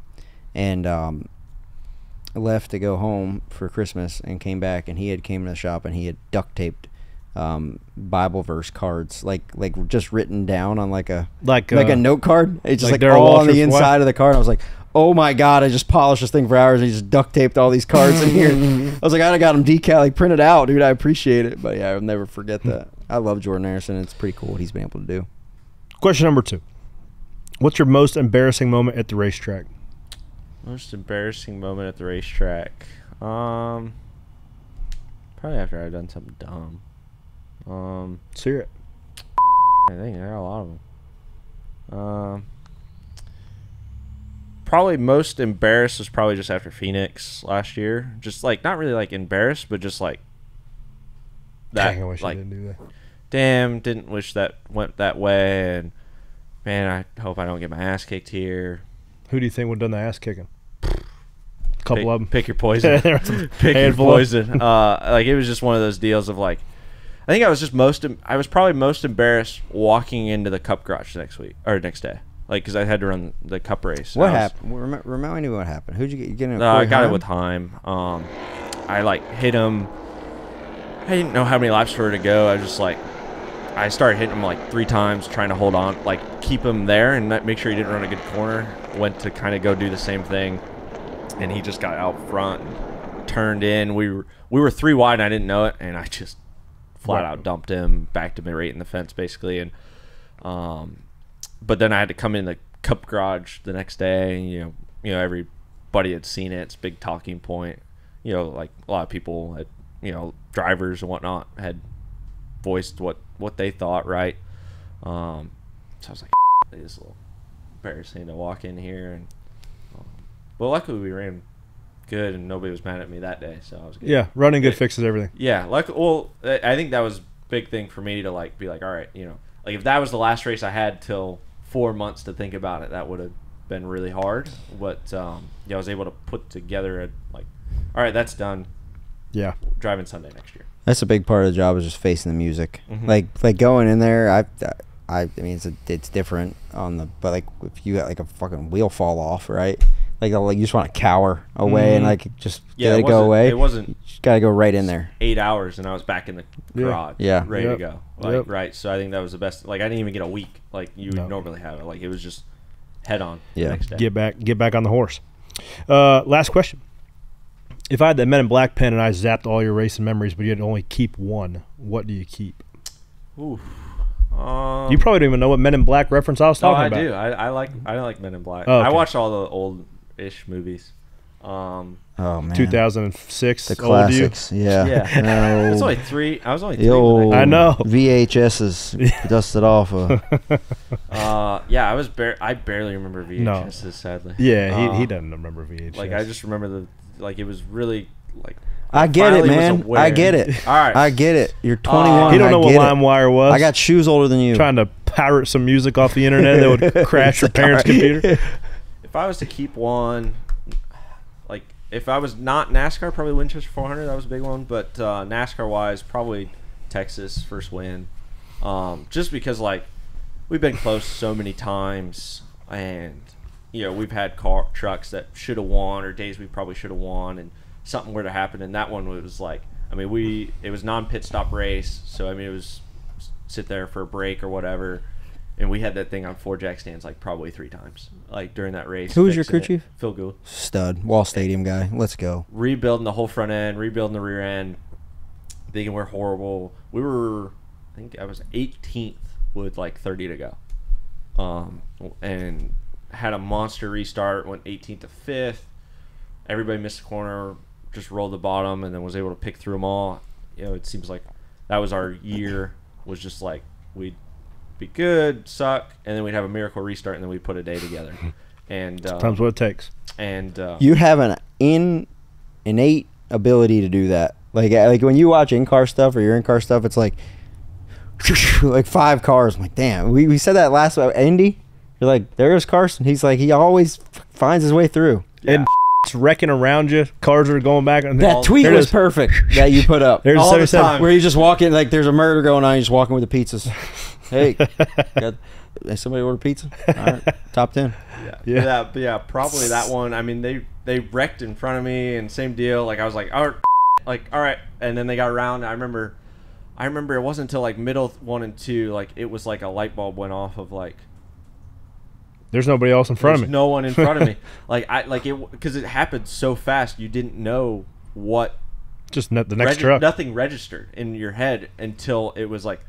S4: and I left to go home for Christmas and came back, and he had came to the shop and he had duct taped Bible verse cards, like just written down on like a note card. It's just all on the inside of the card. And I was like, oh my god! I just polished this thing for hours and he just duct taped all these cards in here. I was like, I got them decal printed out, dude. I appreciate it, but yeah, I'll never forget that. I love Jordan Anderson. It's pretty cool what he's been able to do. Question
S1: number 2: what's your most embarrassing moment at the racetrack?
S11: Most embarrassing moment at the racetrack. Probably after I've done something dumb.
S1: Let's hear it.
S11: I think there are a lot of them. Probably most embarrassed was probably just after Phoenix last year. Just not really embarrassed, but just that.
S1: Dang, I wish I didn't do that.
S11: Damn, didn't wish that went that way, and man, I hope I don't get my ass kicked here.
S1: Who do you think would have done the ass kicking? Couple of them.
S11: Pick your poison. Pick your poison. It was just one of those deals of I think I was probably most embarrassed walking into the Cup garage next day. like because I had to run the Cup race.
S4: What happened? Remind me what happened. Who'd you get? You get
S11: I got it with Heim. I like hit him. I didn't know how many laps for to go. I just like I started hitting him like 3 times, trying to hold on, like keep him there and make sure he didn't run a good corner. Went to kind of go do the same thing, and he just got out front, turned in. We were 3 wide, and I didn't know it, and I just flat out dumped him, backed him right in the fence basically, and but then I had to come in the Cup garage the next day. You know everybody had seen it. It's a big talking point. You know, like a lot of people had, drivers and whatnot had voiced what they thought, right? So I was like, it's a little embarrassing to walk in here, and but luckily we ran good and nobody was mad at me that day, so I was good.
S1: Yeah, running good fixes everything.
S11: Yeah, I think that was a big thing for me to like be like, all right, like if that was the last race I had till 4 months to think about it, that would have been really hard. But I was able to put together all right, that's done.
S1: Yeah,
S11: driving Sunday next year.
S4: That's a big part of the job, is just facing the music.
S11: Mm-hmm.
S4: Like going in there, I mean it's different but like if you got like a fucking wheel fall off, right? Like you just want to cower away and like just let it go away.
S11: It wasn't.
S4: You just gotta go right in there.
S11: 8 hours and I was back in the garage, ready to go. Right. So I think that was the best. Like I didn't even get a week like you would normally have it. Like it was just head on.
S4: Yeah.
S11: The next day.
S1: Get back on the horse. Last question. If I had the Men in Black pen and I zapped all your racing memories, but you had to only keep one, what do you keep?
S11: Ooh.
S1: You probably don't even know what Men in Black reference I was talking about.
S11: I do. I like Men in Black.
S1: Oh, okay.
S11: I watched all the old-ish movies.
S4: Oh man,
S1: 2006,
S4: the classics. Yeah.
S11: No. It's only 3. I was only 3.
S1: I know.
S4: VHSs dusted off.
S11: Yeah, I barely remember VHSs. Sadly.
S1: Yeah, he doesn't remember VHS.
S11: Like I just remember it was really like.
S4: I get it, man. I get it.
S11: All right,
S4: I get it. You're 21.
S1: He don't know what LimeWire was.
S4: I got shoes older than you.
S1: Trying to pirate some music off the internet that would crash your parents' computer.
S11: If I was to keep one, like if I was not NASCAR, probably Winchester 400. That was a big one. But NASCAR wise, probably Texas first win. Just because like we've been close so many times, and we've had trucks that should have won, or days we probably should have won, and something were to happen. And that one was like, it was non-pit stop race, so it was sit there for a break or whatever, and we had that thing on 4 jack stands like probably 3 times like during that race.
S4: Who was your crew chief?
S11: Phil Gould.
S4: Stud. Wall Stadium guy. Let's go.
S11: Rebuilding the whole front end, rebuilding the rear end, thinking we're horrible. We were, I think I was 18th with like 30 to go, and had a monster restart, went 18th to 5th. Everybody missed the corner, just rolled the bottom, and then was able to pick through them all. It seems like that was our year, was just like we'd be good, suck, and then we'd have a miracle restart, and then we'd put a day together. And
S1: sometimes what it takes.
S11: And
S4: you have an innate ability to do that. Like when you watch in-car stuff or your in-car stuff, it's like 5 cars. I'm like, damn. We said that last Indy. You're like, there's Carson. He's like, he always finds his way through.
S1: Yeah. And it's wrecking around you. Cars are going back. And
S4: that tweet was perfect that you put up.
S1: There's
S4: all the time. Where you just walk in, like there's a murder going on, you're just walking with the pizzas. Hey, somebody order pizza? All right, top 10.
S11: Yeah, probably that one. I mean, they wrecked in front of me, and same deal. Like I was like, all right, and then they got around. I remember it wasn't until like middle 1 and 2, like it was like a light bulb went off of like,
S1: there's nobody else in front of me.
S11: No one in front of me. Because it happened so fast, you didn't know what.
S1: Just the next truck.
S11: Nothing registered in your head until it was like,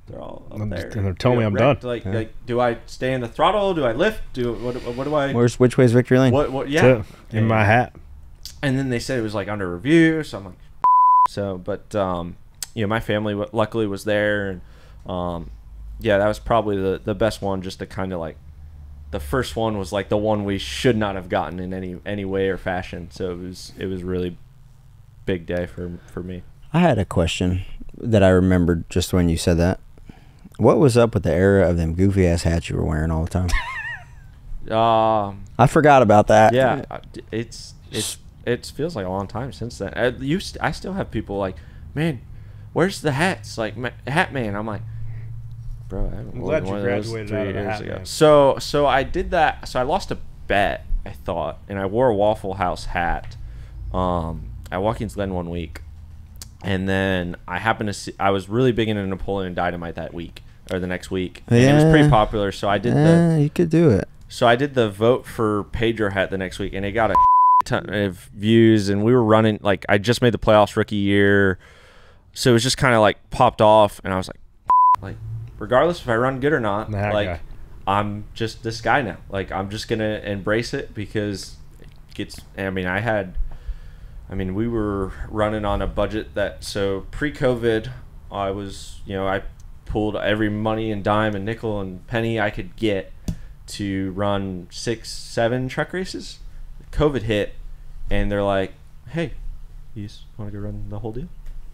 S11: they're all up there.
S1: And they're telling me I'm done.
S11: Like, do I stay in the throttle? Do I lift? What do I?
S4: Which way is victory lane?
S11: What? Yeah.
S1: In my hat.
S11: And then they said it was like under review, so I'm like, so. But my family luckily was there, and yeah, that was probably the best one, just to kind of like, the first one was like the one we should not have gotten in any way or fashion. So it was really big day for me.
S4: I had a question that I remembered just when you said that. What was up with the era of them goofy ass hats you were wearing all the time? I forgot about that.
S11: Yeah, it feels like a long time since then. I still have people like, man, where's the hats? Like, Hat Man. I'm like, Bro, I haven't
S1: I'm glad you
S11: one of those
S1: graduated out of the hat, man.
S11: So I did that. So I lost a bet, I thought, and I wore a Waffle House hat at Watkins Glen one week. And then I happened to see, I was really big into Napoleon Dynamite that week, or the next week. And it was pretty popular, so I did
S4: you could do it.
S11: So I did the vote for Pedro hat the next week, and it got a ton of views, and we were running, like, I just made the playoffs rookie year. So it was just kind of like popped off, and I was like, regardless if I run good or not, like, I'm just this guy now. Like, I'm just going to embrace it because it gets, we were running on a budget that, so pre-COVID, I was, I pulled every money and dime and nickel and penny I could get to run 6-7 truck races. COVID hit, and they're like, hey, you just want to go run the whole deal?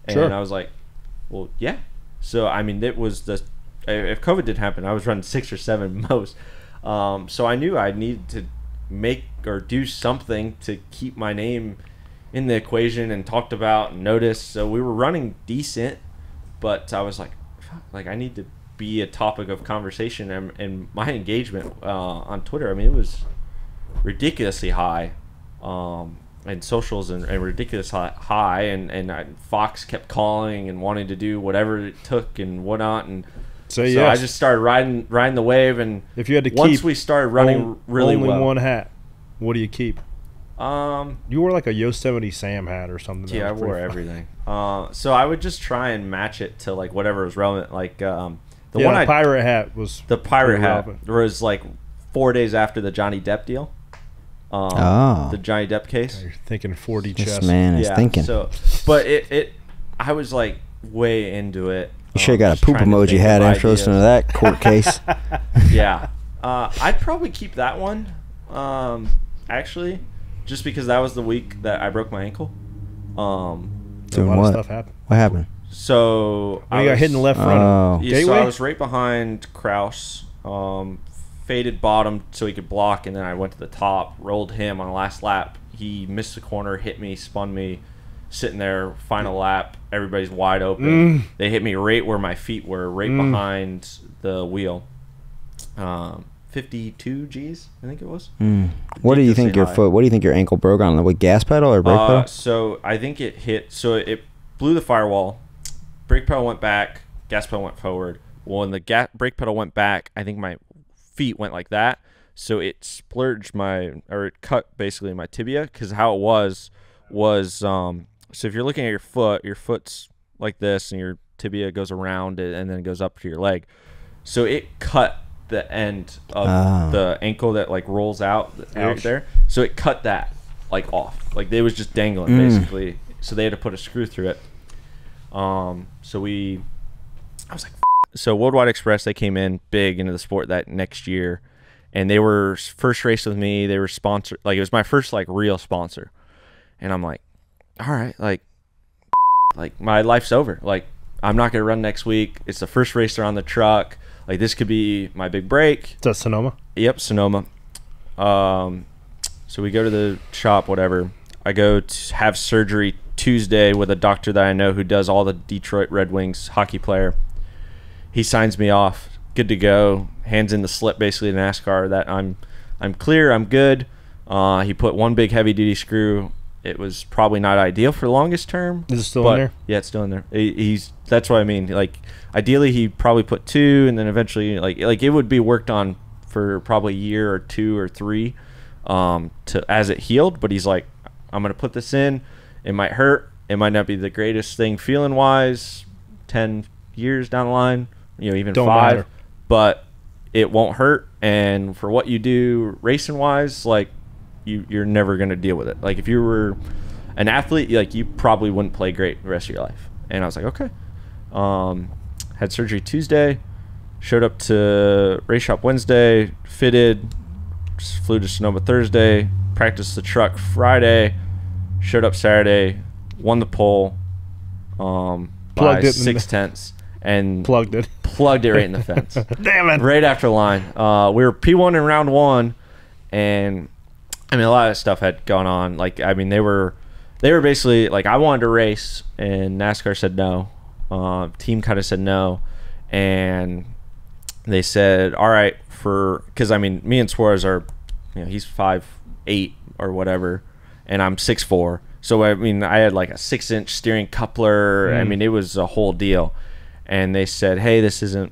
S11: And I was like, well, yeah. So, it was if COVID didn't happen, I was running 6 or 7 most. So I knew I needed to make or do something to keep my name in the equation and talked about and noticed. So we were running decent, but I was like, I need to be a topic of conversation, and my engagement on Twitter, it was ridiculously high, and socials and ridiculously high, and Fox kept calling and wanting to do whatever it took and whatnot, and so I just started riding the wave. And
S1: if you had to
S11: once we started running really
S1: only
S11: well,
S1: one hat, what do you keep? You wore like a Yosemite Sam hat or something.
S11: Yeah, I wore everything. So I would just try and match it to like whatever was relevant. Like the
S1: pirate hat was
S11: the pirate hat was like 4 days after the Johnny Depp deal. The Johnny Depp case.
S1: You're thinking 4D chess.
S4: This man is thinking.
S11: So, but I was like way into it.
S4: You should have got a poop emoji hat after listening to that court case.
S11: Yeah, I'd probably keep that one. Actually. Just because that was the week that I broke my ankle.
S4: Doing
S1: what? Stuff happened.
S4: What happened?
S11: So
S1: I got hit in the left front.
S11: So I was right behind Kraus. Faded bottom so he could block, and then I went to the top, rolled him on the last lap. He missed the corner, hit me, spun me, sitting there, final lap. Everybody's wide open. They hit me right where my feet were, right behind the wheel. 52 G's, I think it was.
S4: What do you think what do you think your ankle broke on? With gas pedal or brake pedal?
S11: So I think it hit, so it blew the firewall. Brake pedal went back, gas pedal went forward. Well, when the brake pedal went back, I think my feet went like that. So it splurged it cut basically my tibia, because how it was, so if you're looking at your foot's like this, and your tibia goes around it and then goes up to your leg. So it cut the end of the ankle that like rolls out there, so it cut that like off, like they was just dangling basically, so they had to put a screw through it. I was like, so Worldwide Express, they came in big into the sport that next year, and they were first race with me. They were sponsored, like it was my first like real sponsor, and I'm like, all right, like my life's over, like I'm not gonna run next week. It's the first race on the truck. Like, this could be my big break.
S1: Is that Sonoma?
S11: Yep, Sonoma. So we go to the shop, whatever. I go to have surgery Tuesday with a doctor that I know who does all the Detroit Red Wings hockey player. He signs me off. Good to go. Hands in the slip, basically, to NASCAR that I'm clear, I'm good. He put one big heavy-duty screw. It was probably not ideal for the longest term.
S1: Is it still in there?
S11: Yeah, it's still in there. That's what I mean. Like, ideally, he probably put 2, and then eventually, like it would be worked on for probably a year or 2 or 3, as it healed. But he's like, I'm gonna put this in. It might hurt. It might not be the greatest thing feeling wise. 10 years down the line, even 5,
S1: matter.
S11: But it won't hurt. And for what you do racing wise, like, you're never going to deal with it. Like, if you were an athlete, like, you probably wouldn't play great the rest of your life. And I was like, okay. Had surgery Tuesday, showed up to race shop Wednesday, fitted, flew to Sonoma Thursday, practiced the truck Friday, showed up Saturday, won the pole by 6/10, and plugged it right in the fence.
S1: Damn it.
S11: Right after the line. We were P1 in round 1, and a lot of stuff had gone on. Like, they were basically like, I wanted to race, and NASCAR said no. Team kind of said no, and they said, all right, because I mean, me and Suarez are, he's 5'8" or whatever, and I'm 6'4". So I mean, I had like a 6-inch steering coupler. I mean, it was a whole deal. And they said, hey, this isn't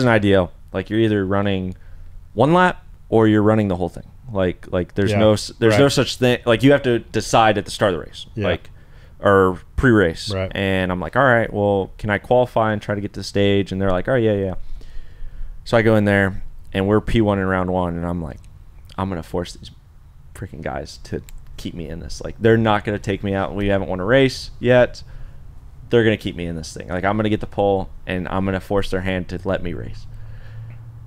S11: ideal. Like, you're either running one lap or you're running the whole thing. Like there's no such thing. Like, you have to decide at the start of the race, or pre-race.
S1: Right.
S11: And I'm like, all right, well, can I qualify and try to get to the stage? And they're like, oh yeah. So I go in there, and we're P1 in round 1, and I'm like, I'm gonna force these freaking guys to keep me in this. Like, they're not gonna take me out. We haven't won a race yet. They're gonna keep me in this thing. Like, I'm gonna get the pole, and I'm gonna force their hand to let me race.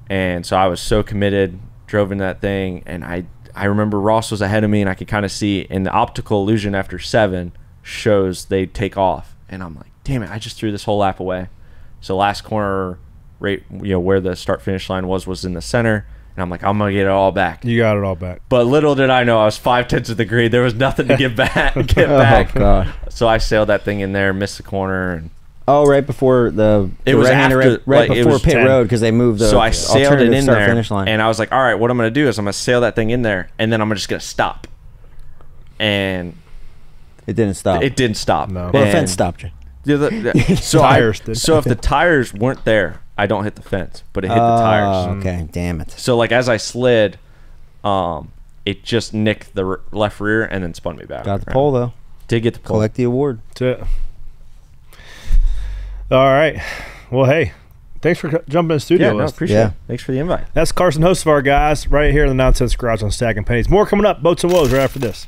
S11: And so I was so committed, drove in that thing, and I remember Ross was ahead of me, and I could kind of see, and the optical illusion after 7 shows they take off, and I'm like, damn it, I just threw this whole lap away. So last corner, right, where the start finish line was in the center, and I'm like, I'm gonna get it all back.
S1: You got it all back.
S11: But little did I know, I was 5/10 of the green. There was nothing to get back.
S4: Oh, God.
S11: So I sailed that thing in there, missed the corner, and
S4: right before it was right before pit road, because they moved the
S11: so I sailed it in there,
S4: finish line.
S11: And I was like, all right, what I'm gonna do is I'm gonna sail that thing in there, and then I'm just gonna stop. And
S4: it didn't stop.
S11: It didn't stop.
S4: No. Well, the fence stopped you.
S11: So if the tires weren't there, I don't hit the fence, but it hit the tires.
S4: Okay, damn it.
S11: So like as I slid, it just nicked the left rear and then spun me back.
S4: Got the pole though.
S11: Did get the pole.
S4: Collect the award.
S1: That's it. All right. Well, hey, thanks for jumping in the studio.
S11: Yeah, no, appreciate it. Thanks for the invite.
S1: That's Carson Hocevar, guys, right here in the Nonsense Garage on Stacking Pennies. More coming up. Boats and Woes right after this.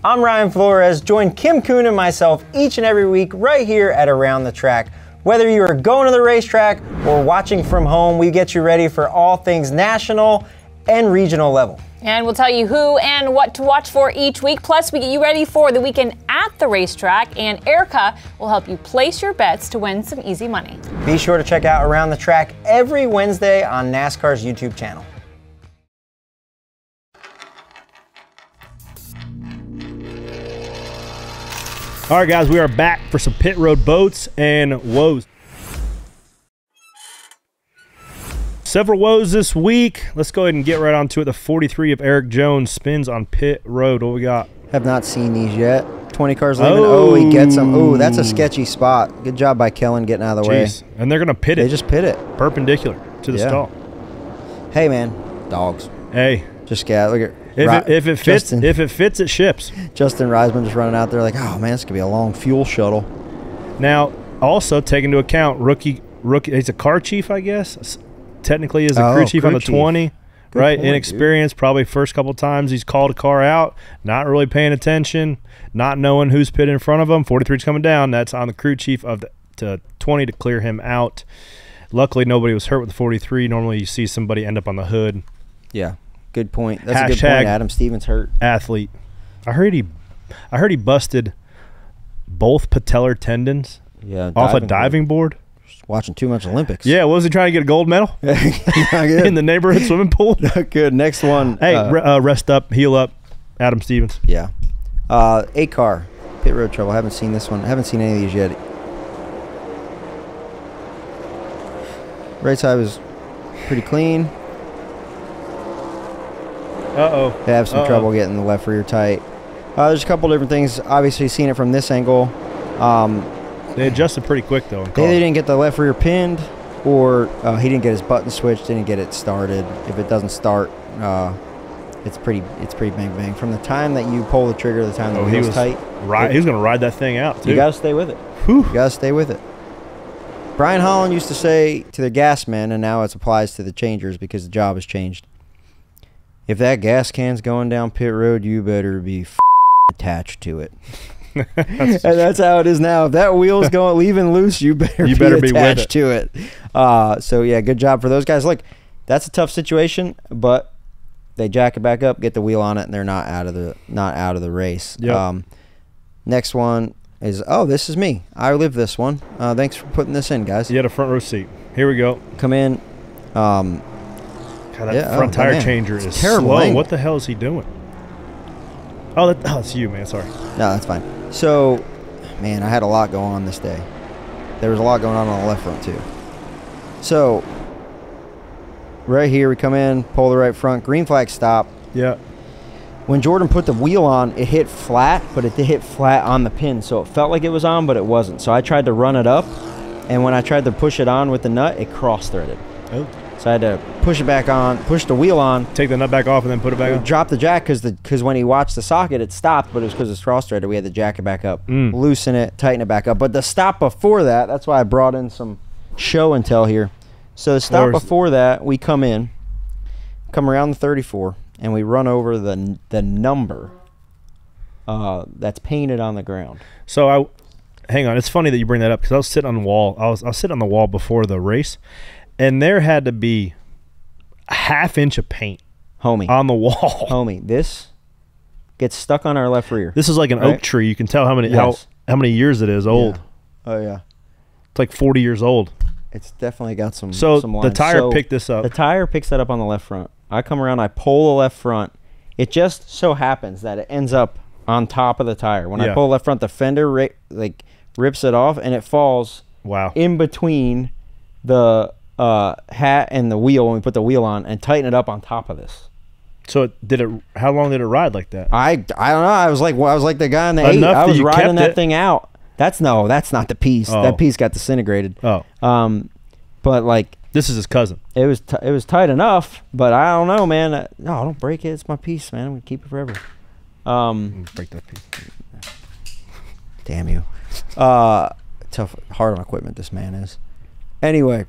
S4: I'm Ryan Flores. Join Kim Kuhn and myself each and every week right here at Around the Track. Whether you are going to the racetrack or watching from home, we get you ready for all things national and regional level.
S15: And we'll tell you who and what to watch for each week. Plus, we get you ready for the weekend at the racetrack, and Erica will help you place your bets to win some easy money.
S4: Be sure to check out Around the Track every Wednesday on NASCAR's YouTube channel.
S1: All right, guys, we are back for some pit road boats and woes. Several woes this week. Let's go ahead and get right on to it. The 43 of Eric Jones spins on pit road. What we got?
S4: Have not seen these yet. 20 cars leaving. Oh, he gets them. Oh, that's a sketchy spot. Good job by Kellen getting out of the way.
S1: And they're going to pit it.
S4: They just pit it.
S1: Perpendicular to the stall.
S4: Hey, man. Dogs.
S1: Hey.
S4: Just got, look at
S1: if it fits, it ships.
S4: Justin Reisman just running out there like, oh man, this could be a long fuel shuttle.
S1: Now, also take into account rookie. He's a car chief, I guess. Technically, is a crew chief on the 20, right? Point, inexperienced, probably first couple times he's called a car out, not really paying attention, not knowing who's pit in front of him. 43's coming down. That's on the crew chief of to 20 to clear him out. Luckily, nobody was hurt with the 43. Normally, you see somebody end up on the hood.
S4: Yeah. Good point. That's a good point. Adam Stevens hurt.
S1: Athlete. I heard he busted both patellar tendons.
S4: Yeah,
S1: off a diving board.
S4: Just watching too much Olympics.
S1: Yeah, was he trying to get a gold medal in the neighborhood swimming pool?
S4: Not good. Next one.
S1: Hey, rest up, heal up, Adam Stevens.
S4: Yeah. 8 car pit road trouble. Haven't seen this one. Haven't seen any of these yet. Right side was pretty clean. They have some trouble getting the left rear tight. There's a couple different things. Obviously, seeing it from this angle.
S1: They adjusted pretty quick, though.
S4: They didn't get the left rear pinned, or he didn't get his button switched, didn't get it started. If it doesn't start, it's pretty bang bang. From the time that you pull the trigger to the time the wheel's tight.
S1: He was going to ride that thing out, too.
S4: You got to stay with it.
S1: Whew.
S4: You got to stay with it. Brian Holland used to say to the gas men, and now it applies to the changers because the job has changed. If that gas can's going down pit road, you better be attached to it. And that's how it is now. If that wheel's going leaving loose, you better be attached to it. So yeah, good job for those guys. Look, that's a tough situation, but they jack it back up, get the wheel on it, and they're not out of the race.
S1: Yep.
S4: Next one is this is me. I lived this one. Thanks for putting this in, guys.
S1: You had a front row seat. Here we go.
S4: Come in.
S1: God, that front tire changer is
S4: terrible
S1: slow.
S4: angle.
S1: What the hell is he doing? Oh, it's you, man. Sorry.
S4: No, that's fine. So, man, I had a lot going on this day. There was a lot going on the left front, too. So, right here, we come in, pull the right front, green flag stop.
S1: Yeah.
S4: When Jordan put the wheel on, it hit flat, but it did hit flat on the pin. So it felt like it was on, but it wasn't. So I tried to run it up, and when I tried to push it on with the nut, it cross-threaded.
S1: Oh.
S4: So I had to push it back on, push the wheel on.
S1: Take the nut back off and then put it back on?
S4: Drop the jack because when he watched the socket, it stopped, but it was because it's cross-threaded. We had to jack it back up, loosen it, tighten it back up. But the stop before that, that's why I brought in some show and tell here. So the stop before that, we come around the 34. And we run over the number that's painted on the ground.
S1: So hang on. It's funny that you bring that up because I was sitting on the wall. I was sitting on the wall before the race, and there had to be a ½ inch of paint,
S4: homie,
S1: on the wall.
S4: Homie, this gets stuck on our left rear.
S1: This is like an oak tree. You can tell how many years it is old.
S4: Yeah. Oh yeah,
S1: it's like 40 years old.
S4: It's definitely got some.
S1: So
S4: some lines.
S1: The tire picked this up.
S4: The tire picks that up on the left front. I come around, I pull the left front. It just so happens that it ends up on top of the tire. When I pull the left front, the fender rips it off, and it falls in between the hat and the wheel when we put the wheel on and tighten it up on top of this.
S1: So how long did it ride like that?
S4: I don't know. I was like the guy in the 8. I was riding that thing out. That's not the piece.
S1: Oh.
S4: That piece got disintegrated.
S1: Oh.
S4: But like,
S1: this is his cousin.
S4: It was tight enough, but I don't know, man. No, don't break it. It's my piece, man. I'm gonna keep it forever.
S1: Break that piece.
S4: Damn you. Tough, hard on equipment. This man is. Anyway,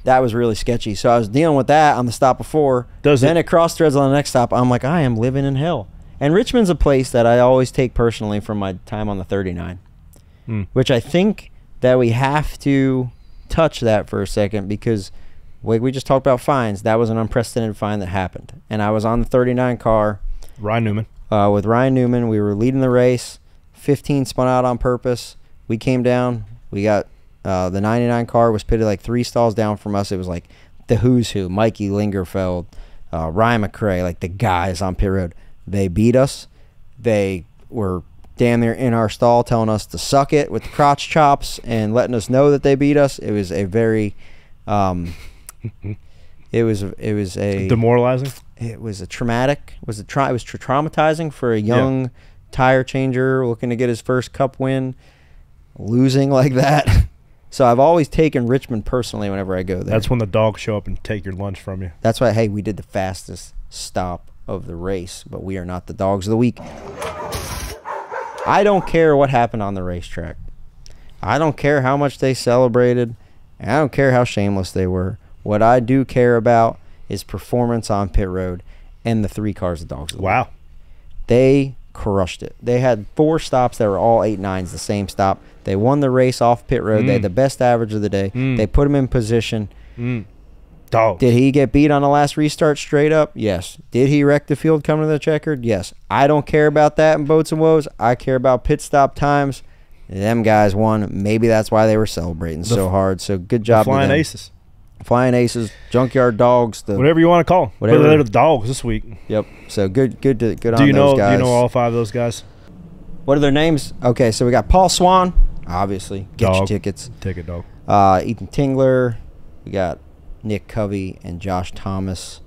S4: that was really sketchy. So I was dealing with that on the stop before. Then it cross threads on the next stop. I'm like, I am living in hell. And Richmond's a place that I always take personally from my time on the 39, which I think that we have to touch that for a second because we just talked about fines. That was an unprecedented fine that happened. And I was on the 39 car.
S1: Ryan Newman.
S4: With Ryan Newman. We were leading the race. 15 spun out on purpose. We came down. We got the 99 car was pitted like 3 stalls down from us. It was like the who's who. Mikey Lingerfeld, Ryan McRae, like the guys on pit road. They beat us. They were damn near in our stall telling us to suck it with the crotch chops and letting us know that they beat us. It was a very it was a
S1: demoralizing.
S4: It was a traumatic. It was traumatizing for a young tire changer looking to get his first cup win, losing like that. So I've always taken Richmond personally whenever I go there.
S1: That's when the dogs show up and take your lunch from you.
S4: That's why, hey, we did the fastest stop of the race, but we are not the dogs of the week. I don't care what happened on the racetrack. I don't care how much they celebrated. And I don't care how shameless they were. What I do care about is performance on pit road and the 3 cars the dogs of the week. They crushed it. They had 4 stops that were all 8.9s, the same stop. They won the race off pit road. They had the best average of the day. They put him in position.
S1: Dogs.
S4: Did he get beat on the last restart straight up? Yes. Did he wreck the field coming to the checkered? Yes. I don't care about that in boats and woes. I care about pit stop times. Them guys won. Maybe that's why they were celebrating so hard. So good job.
S1: Flying Aces.
S4: Flying Aces, Junkyard Dogs,
S1: whatever you want to call them. Whatever. They're the dogs this week.
S4: Yep. So good on those guys.
S1: Do you know all 5 of those guys?
S4: What are their names? Okay, so we got Paul Swan, obviously. Get your tickets.
S1: Ticket dog.
S4: Ethan Tingler. We got Nick Covey and Josh Thomas.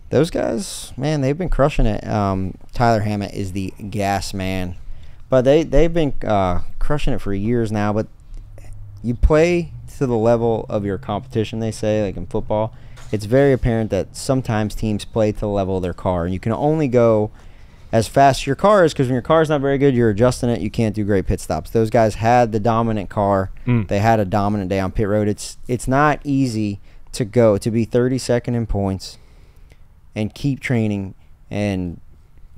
S4: Those guys, man, they've been crushing it. Tyler Hammett is the gas man. But they've been crushing it for years now. But you play to the level of your competition, they say, like in football. It's very apparent that sometimes teams play to the level of their car. And you can only go as fast as your car is because when your car's not very good, you're adjusting it. You can't do great pit stops. Those guys had the dominant car. They had a dominant day on pit road. It's not easy to be 32nd in points and keep training and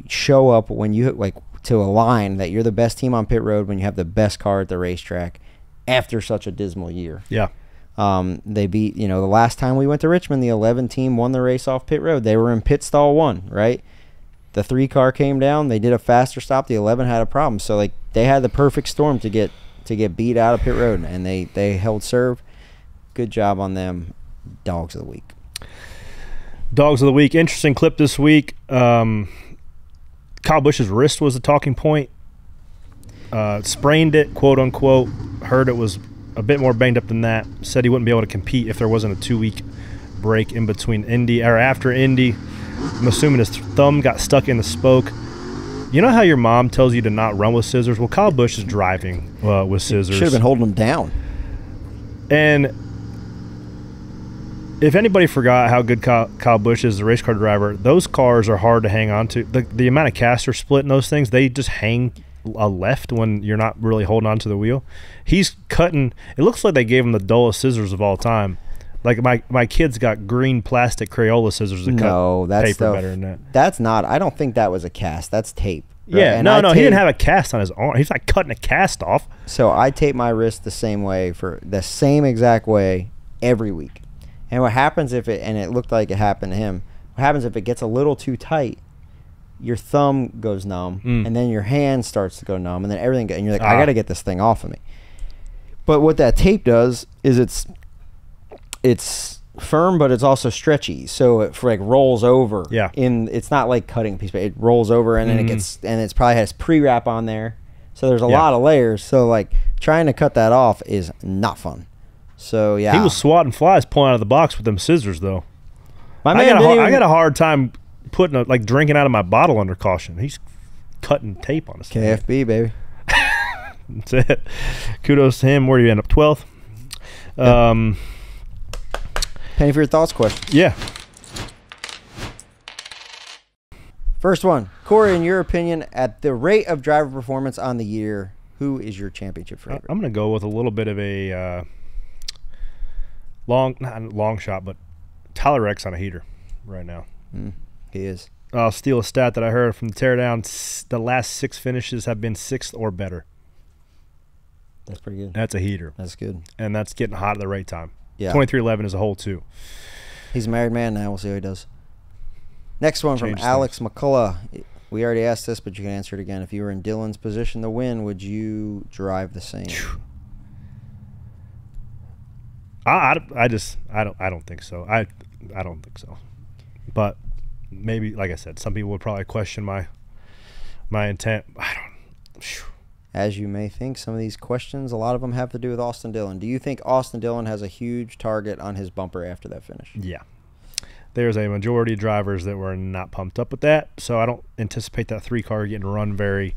S4: show up when you to a line that you're the best team on pit road when you have the best car at the racetrack after such a dismal year.
S1: Yeah.
S4: They beat, the last time we went to Richmond, the 11 team won the race off pit road. They were in pit stall 1, right? The 3 car came down. They did a faster stop. The 11 had a problem. So they had the perfect storm to get beat out of pit road, and they held serve. Good job on them. Dogs of the week. Interesting
S1: clip this week. Kyle Busch's wrist was a talking point. Sprained it, quote unquote. Heard it was a bit more banged up than that. Said he wouldn't be able to compete if there wasn't a 2-week break in between Indy or after Indy. I'm assuming his thumb got stuck in the spoke. You know how your mom tells you to not run with scissors? Well, Kyle Busch is driving with scissors.
S4: Should have been holding him down.
S1: And if anybody forgot how good Kyle Busch is as a race car driver, those cars are hard to hang on to. The amount of caster split in those things, they just hang a left when you're not really holding on to the wheel. He's cutting. It looks like they gave him the dullest scissors of all time. Like my kids got green plastic Crayola scissors that cut paper better than that.
S4: That's not. I don't think that was a cast. That's tape.
S1: Right? Yeah, no, he didn't have a cast on his arm. He's not cutting a cast off.
S4: So I tape my wrist the same way, for the same exact way every week. And what happens if it, and it looked like it happened to him, what happens if it gets a little too tight, your thumb goes numb, and then your hand starts to go numb, and then everything, and you're like, I got to get this thing off of me. But what that tape does is it's firm, but it's also stretchy, so it rolls over.
S1: Yeah.
S4: It's not like cutting a piece, but it rolls over, and then it gets, and it's probably has pre-wrap on there. So there's a lot of layers. So like trying to cut that off is not fun. So yeah,
S1: he was swatting flies pulling out of the box with them scissors though.
S4: I
S1: got a hard time putting drinking out of my bottle under caution. He's cutting tape on his
S4: KFB baby.
S1: That's it. Kudos to him. Where do you end up? 12th.
S4: Penny for your thoughts question.
S1: Yeah.
S4: First one, Corey. In your opinion, at the rate of driver performance on the year, who is your championship favorite?
S1: I'm going to go with a little bit of a not long shot, but Tyler Rex on a heater right now.
S4: He is.
S1: I'll steal a stat that I heard from the teardown. The last 6 finishes have been 6th or better.
S4: That's pretty good.
S1: That's a heater.
S4: That's good.
S1: And that's getting hot at the right time.
S4: Yeah.
S1: 23-11 is a hole, too.
S4: He's a married man now. We'll see how he does. Next one from Alex McCullough. We already asked this, but you can answer it again. If you were in Dillon's position to win, would you drive the same?
S1: I don't think so. I don't think so. But maybe, like I said, some people would probably question my intent. I don't.
S4: As you may think, some of these questions, a lot of them have to do with Austin Dillon. Do you think Austin Dillon has a huge target on his bumper after that finish?
S1: Yeah. There's a majority of drivers that were not pumped up with that, so I don't anticipate that 3 car getting run very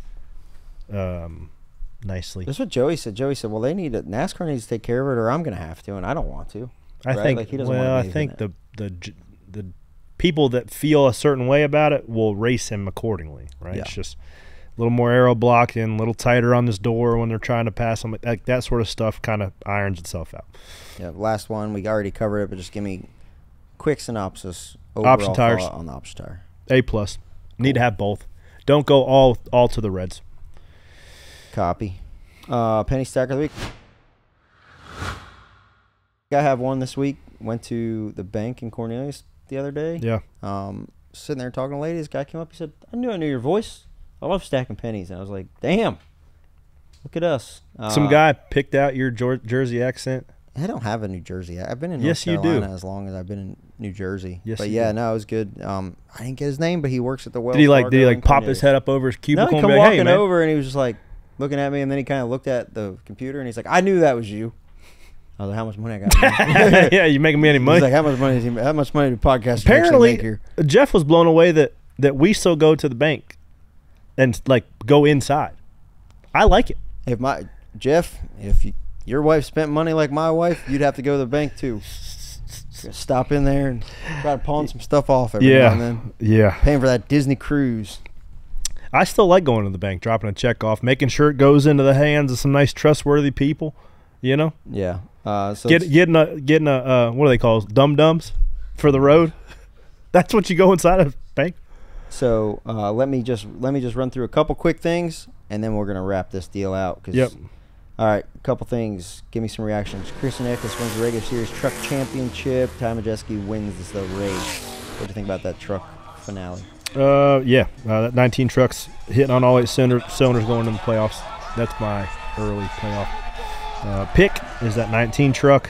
S1: nicely.
S4: That's what Joey said. Joey said, well, NASCAR needs to take care of it, or I'm going to have to, and I don't want to.
S1: I think the people that feel a certain way about it will race him accordingly, right? Yeah. It's just a little more aero blocking, a little tighter on this door when they're trying to pass them. Like that sort of stuff kind of irons itself out.
S4: Yeah, last one, we already covered it, but just give me quick synopsis.
S1: Option tires
S4: on the option tire.
S1: A+. Cool. Need to have both. Don't go all to the reds.
S4: Copy. Penny stacker of the week. I have one this week. Went to the bank in Cornelius the other day.
S1: Yeah.
S4: Sitting there talking to a lady. This guy came up. He said, I knew your voice. I love stacking pennies. And I was like, damn. Look at us.
S1: Some guy picked out your Jersey accent.
S4: I don't have a New Jersey. I've been in North Carolina as long as I've been in New Jersey.
S1: Yes,
S4: but yeah, no, it was good. I didn't get his name, but he works at the Wells
S1: Fargo. Did he like pop his head up over his cubicle?
S4: No, he
S1: come
S4: walking over and he was just like looking at me, and then he kind of looked at the computer and he's like, I knew that was you. I was like, how much money I got?
S1: Yeah, you making me any money?
S4: He's like, how much money do podcasts
S1: apparently
S4: make here?
S1: Jeff was blown away that we still go to the bank and like go inside. I like it.
S4: If your wife spent money like my wife, you'd have to go to the bank too. Stop in there and try to pawn some stuff off every now and then.
S1: Yeah.
S4: Paying for that Disney cruise.
S1: I still like going to the bank, dropping a check off, making sure it goes into the hands of some nice, trustworthy people. You know?
S4: Yeah. So
S1: getting a what do they call dum-dums for the road? That's what you go inside a bank.
S4: So let me just run through a couple quick things, and then we're gonna wrap this deal out.
S1: Yep.
S4: All right, a couple things. Give me some reactions. Christian Eckes wins the regular series truck championship. Ty Majeski wins the race. What do you think about that truck finale?
S1: That 19 trucks hitting on all 8 cylinders going into the playoffs. That's my early playoff pick. Is that 19 truck?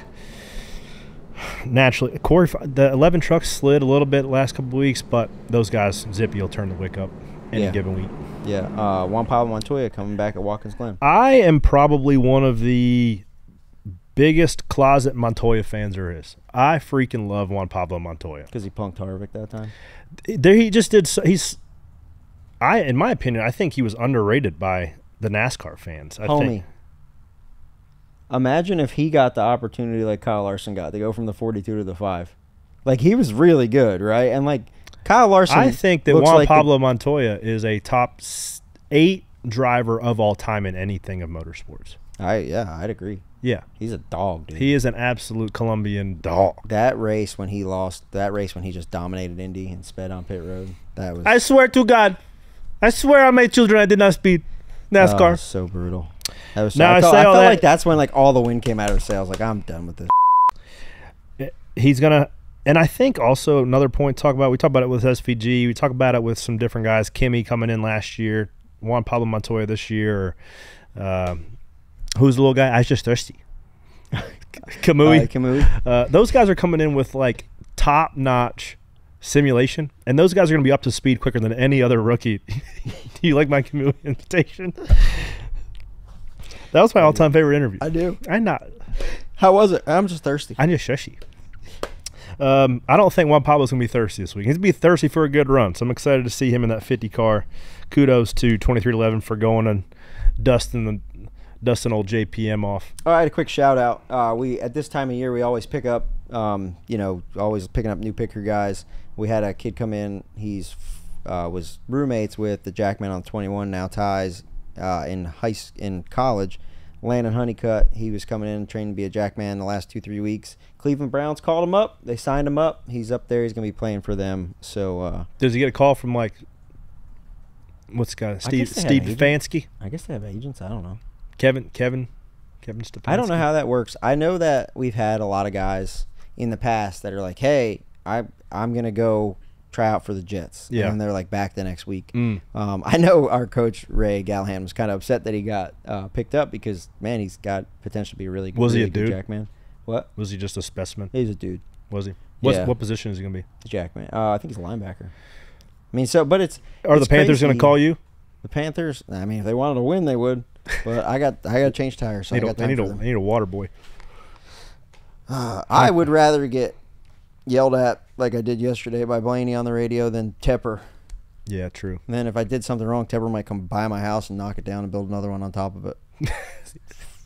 S1: Naturally, Corey, the 11 trucks slid a little bit the last couple of weeks, but those guys, Zippy will turn the wick up. any given week.
S4: Yeah, Juan Pablo Montoya coming back at Watkins Glen.
S1: I am probably one of the biggest closet Montoya fans there is. I freaking love Juan Pablo Montoya.
S4: Because he punked Harvick that time?
S1: He just did. In my opinion, I think he was underrated by the NASCAR fans.
S4: Homie, imagine if he got the opportunity like Kyle Larson got to go from the 42 to the 5. Like, he was really good, right? And, like, Kyle Larson,
S1: I think that Juan Pablo Montoya is a top 8 driver of all time in anything of motorsports.
S4: I'd agree.
S1: Yeah.
S4: He's a dog, dude.
S1: He is an absolute Colombian dog.
S4: That race when he just dominated Indy and sped on pit road, that was...
S1: I swear to God. I swear on my children I did not speed NASCAR.
S4: So brutal. That was
S1: now
S4: I felt like that's when like all the wind came out of the sails. Like, I'm done with this.
S1: He's going to... And I think also another point to talk about, we talk about it with SVG, we talk about it with some different guys, Kimmy coming in last year, Juan Pablo Montoya this year, who's the little guy? I was just thirsty. Kamui. Those guys are coming in with like top-notch simulation, and those guys are going to be up to speed quicker than any other rookie. Do you like my Kamui invitation? That was my all-time favorite interview.
S4: I do.
S1: How
S4: was it? I'm just thirsty.
S1: I'm just shushy. I don't think Juan Pablo's going to be thirsty this week. He's going to be thirsty for a good run, so I'm excited to see him in that 50 car. Kudos to 2311 for going and dusting old JPM off.
S4: All right, a quick shout out. We at this time of year we always pick up, always picking up new picker guys. We had a kid come in. He's was roommates with the Jackman on 21, now ties in college. Landon Honeycutt, he was coming in training to be a Jackman the last 2-3 weeks. Cleveland Browns called him up. They signed him up. He's up there. He's going to be playing for them. So
S1: does he get a call from like what's the guy? Steve Stefanski?
S4: I guess they have agents. I don't know.
S1: Kevin Stefanski.
S4: I don't know how that works. I know that we've had a lot of guys in the past that are like, "Hey, I'm going to go try out for the Jets."
S1: Yeah.
S4: And they're like back the next week. I know our coach Ray Gallahan was kind of upset that he got picked up because, man, he's got potential to be a really good.
S1: Was he a dude?
S4: Jackman. What?
S1: Was he just a specimen?
S4: He's a dude.
S1: Was he?
S4: Yeah.
S1: What position is he going to be?
S4: Jackman. I think he's a linebacker. I mean, but it's.
S1: Are the Panthers going to call you?
S4: The Panthers. I mean, if they wanted to win, they would. But I got to change tires. So I
S1: need a water boy.
S4: I would rather get yelled at like I did yesterday by Blaney on the radio than Tepper.
S1: Yeah, true.
S4: And then if I did something wrong, Tepper might come by my house and knock it down and build another one on top of it.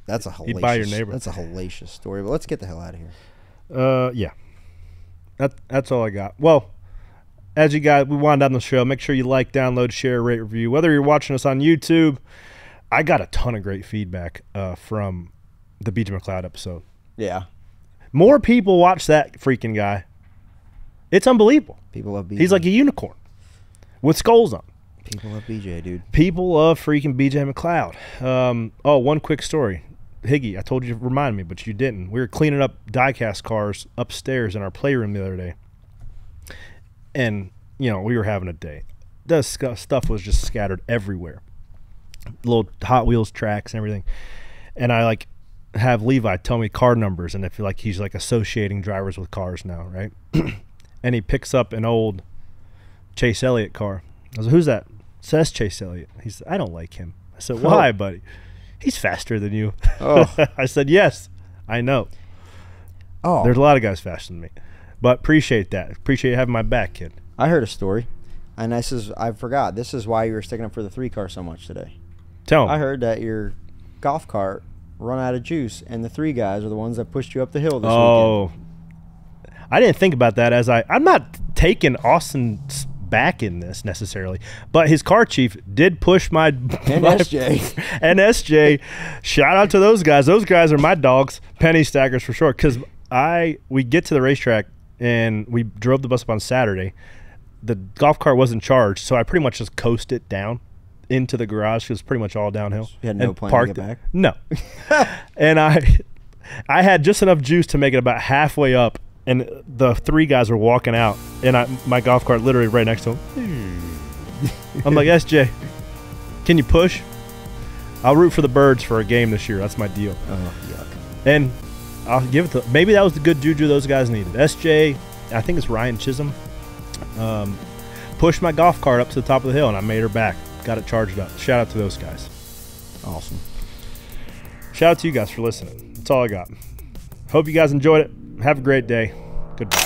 S4: That's a hellacious.
S1: He'd buy your neighbor.
S4: That's a hellacious story. But let's get the hell out of here.
S1: Yeah. That's all I got. Well, as you guys, we wind down the show. Make sure you like, download, share, rate, review. Whether you're watching us on YouTube, I got a ton of great feedback from the BJ McLeod episode.
S4: Yeah.
S1: More people watch that freaking guy. It's unbelievable.
S4: People love BJ.
S1: He's like a unicorn with skulls on.
S4: People love BJ, dude.
S1: People love freaking BJ McLeod. One quick story. Higgy, I told you to remind me, but you didn't. We were cleaning up diecast cars upstairs in our playroom the other day. And, we were having a day. The stuff was just scattered everywhere. Little Hot Wheels tracks and everything. And I, have Levi tell me car numbers, and I feel like he's, associating drivers with cars now, right? And he picks up an old Chase Elliott car. I was like, who's that? Says Chase Elliott. He said, I don't like him. I said, why, buddy? He's faster than you.
S4: Oh.
S1: I said, yes, I know.
S4: Oh.
S1: There's a lot of guys faster than me. But appreciate that. Appreciate you having my back, kid.
S4: I heard a story, and I forgot. This is why you were sticking up for the 3-car so much today.
S1: Tell me.
S4: I heard that your golf cart run out of juice, and the 3 guys are the ones that pushed you up the hill this weekend.
S1: I didn't think about that I'm not taking Austin's back in this necessarily, but his car chief did push my
S4: SJ.
S1: And SJ, shout out to those guys. Those guys are my dogs, penny stackers for sure. Because we get to the racetrack and we drove the bus up on Saturday. The golf cart wasn't charged, so I pretty much just coasted down into the garage. It was pretty much all downhill.
S4: You had no plan to get back?
S1: No. And I had just enough juice to make it about halfway up. And the 3 guys were walking out, and my golf cart literally right next to him. I'm like, SJ, can you push? I'll root for the Birds for a game this year. That's my deal.
S4: Oh, yuck.
S1: And I'll give it to – maybe that was the good juju those guys needed. SJ, I think it's Ryan Chisholm, pushed my golf cart up to the top of the hill, and I made her back. Got it charged up. Shout out to those guys.
S4: Awesome.
S1: Shout out to you guys for listening. That's all I got. Hope you guys enjoyed it. Have a great day. Goodbye.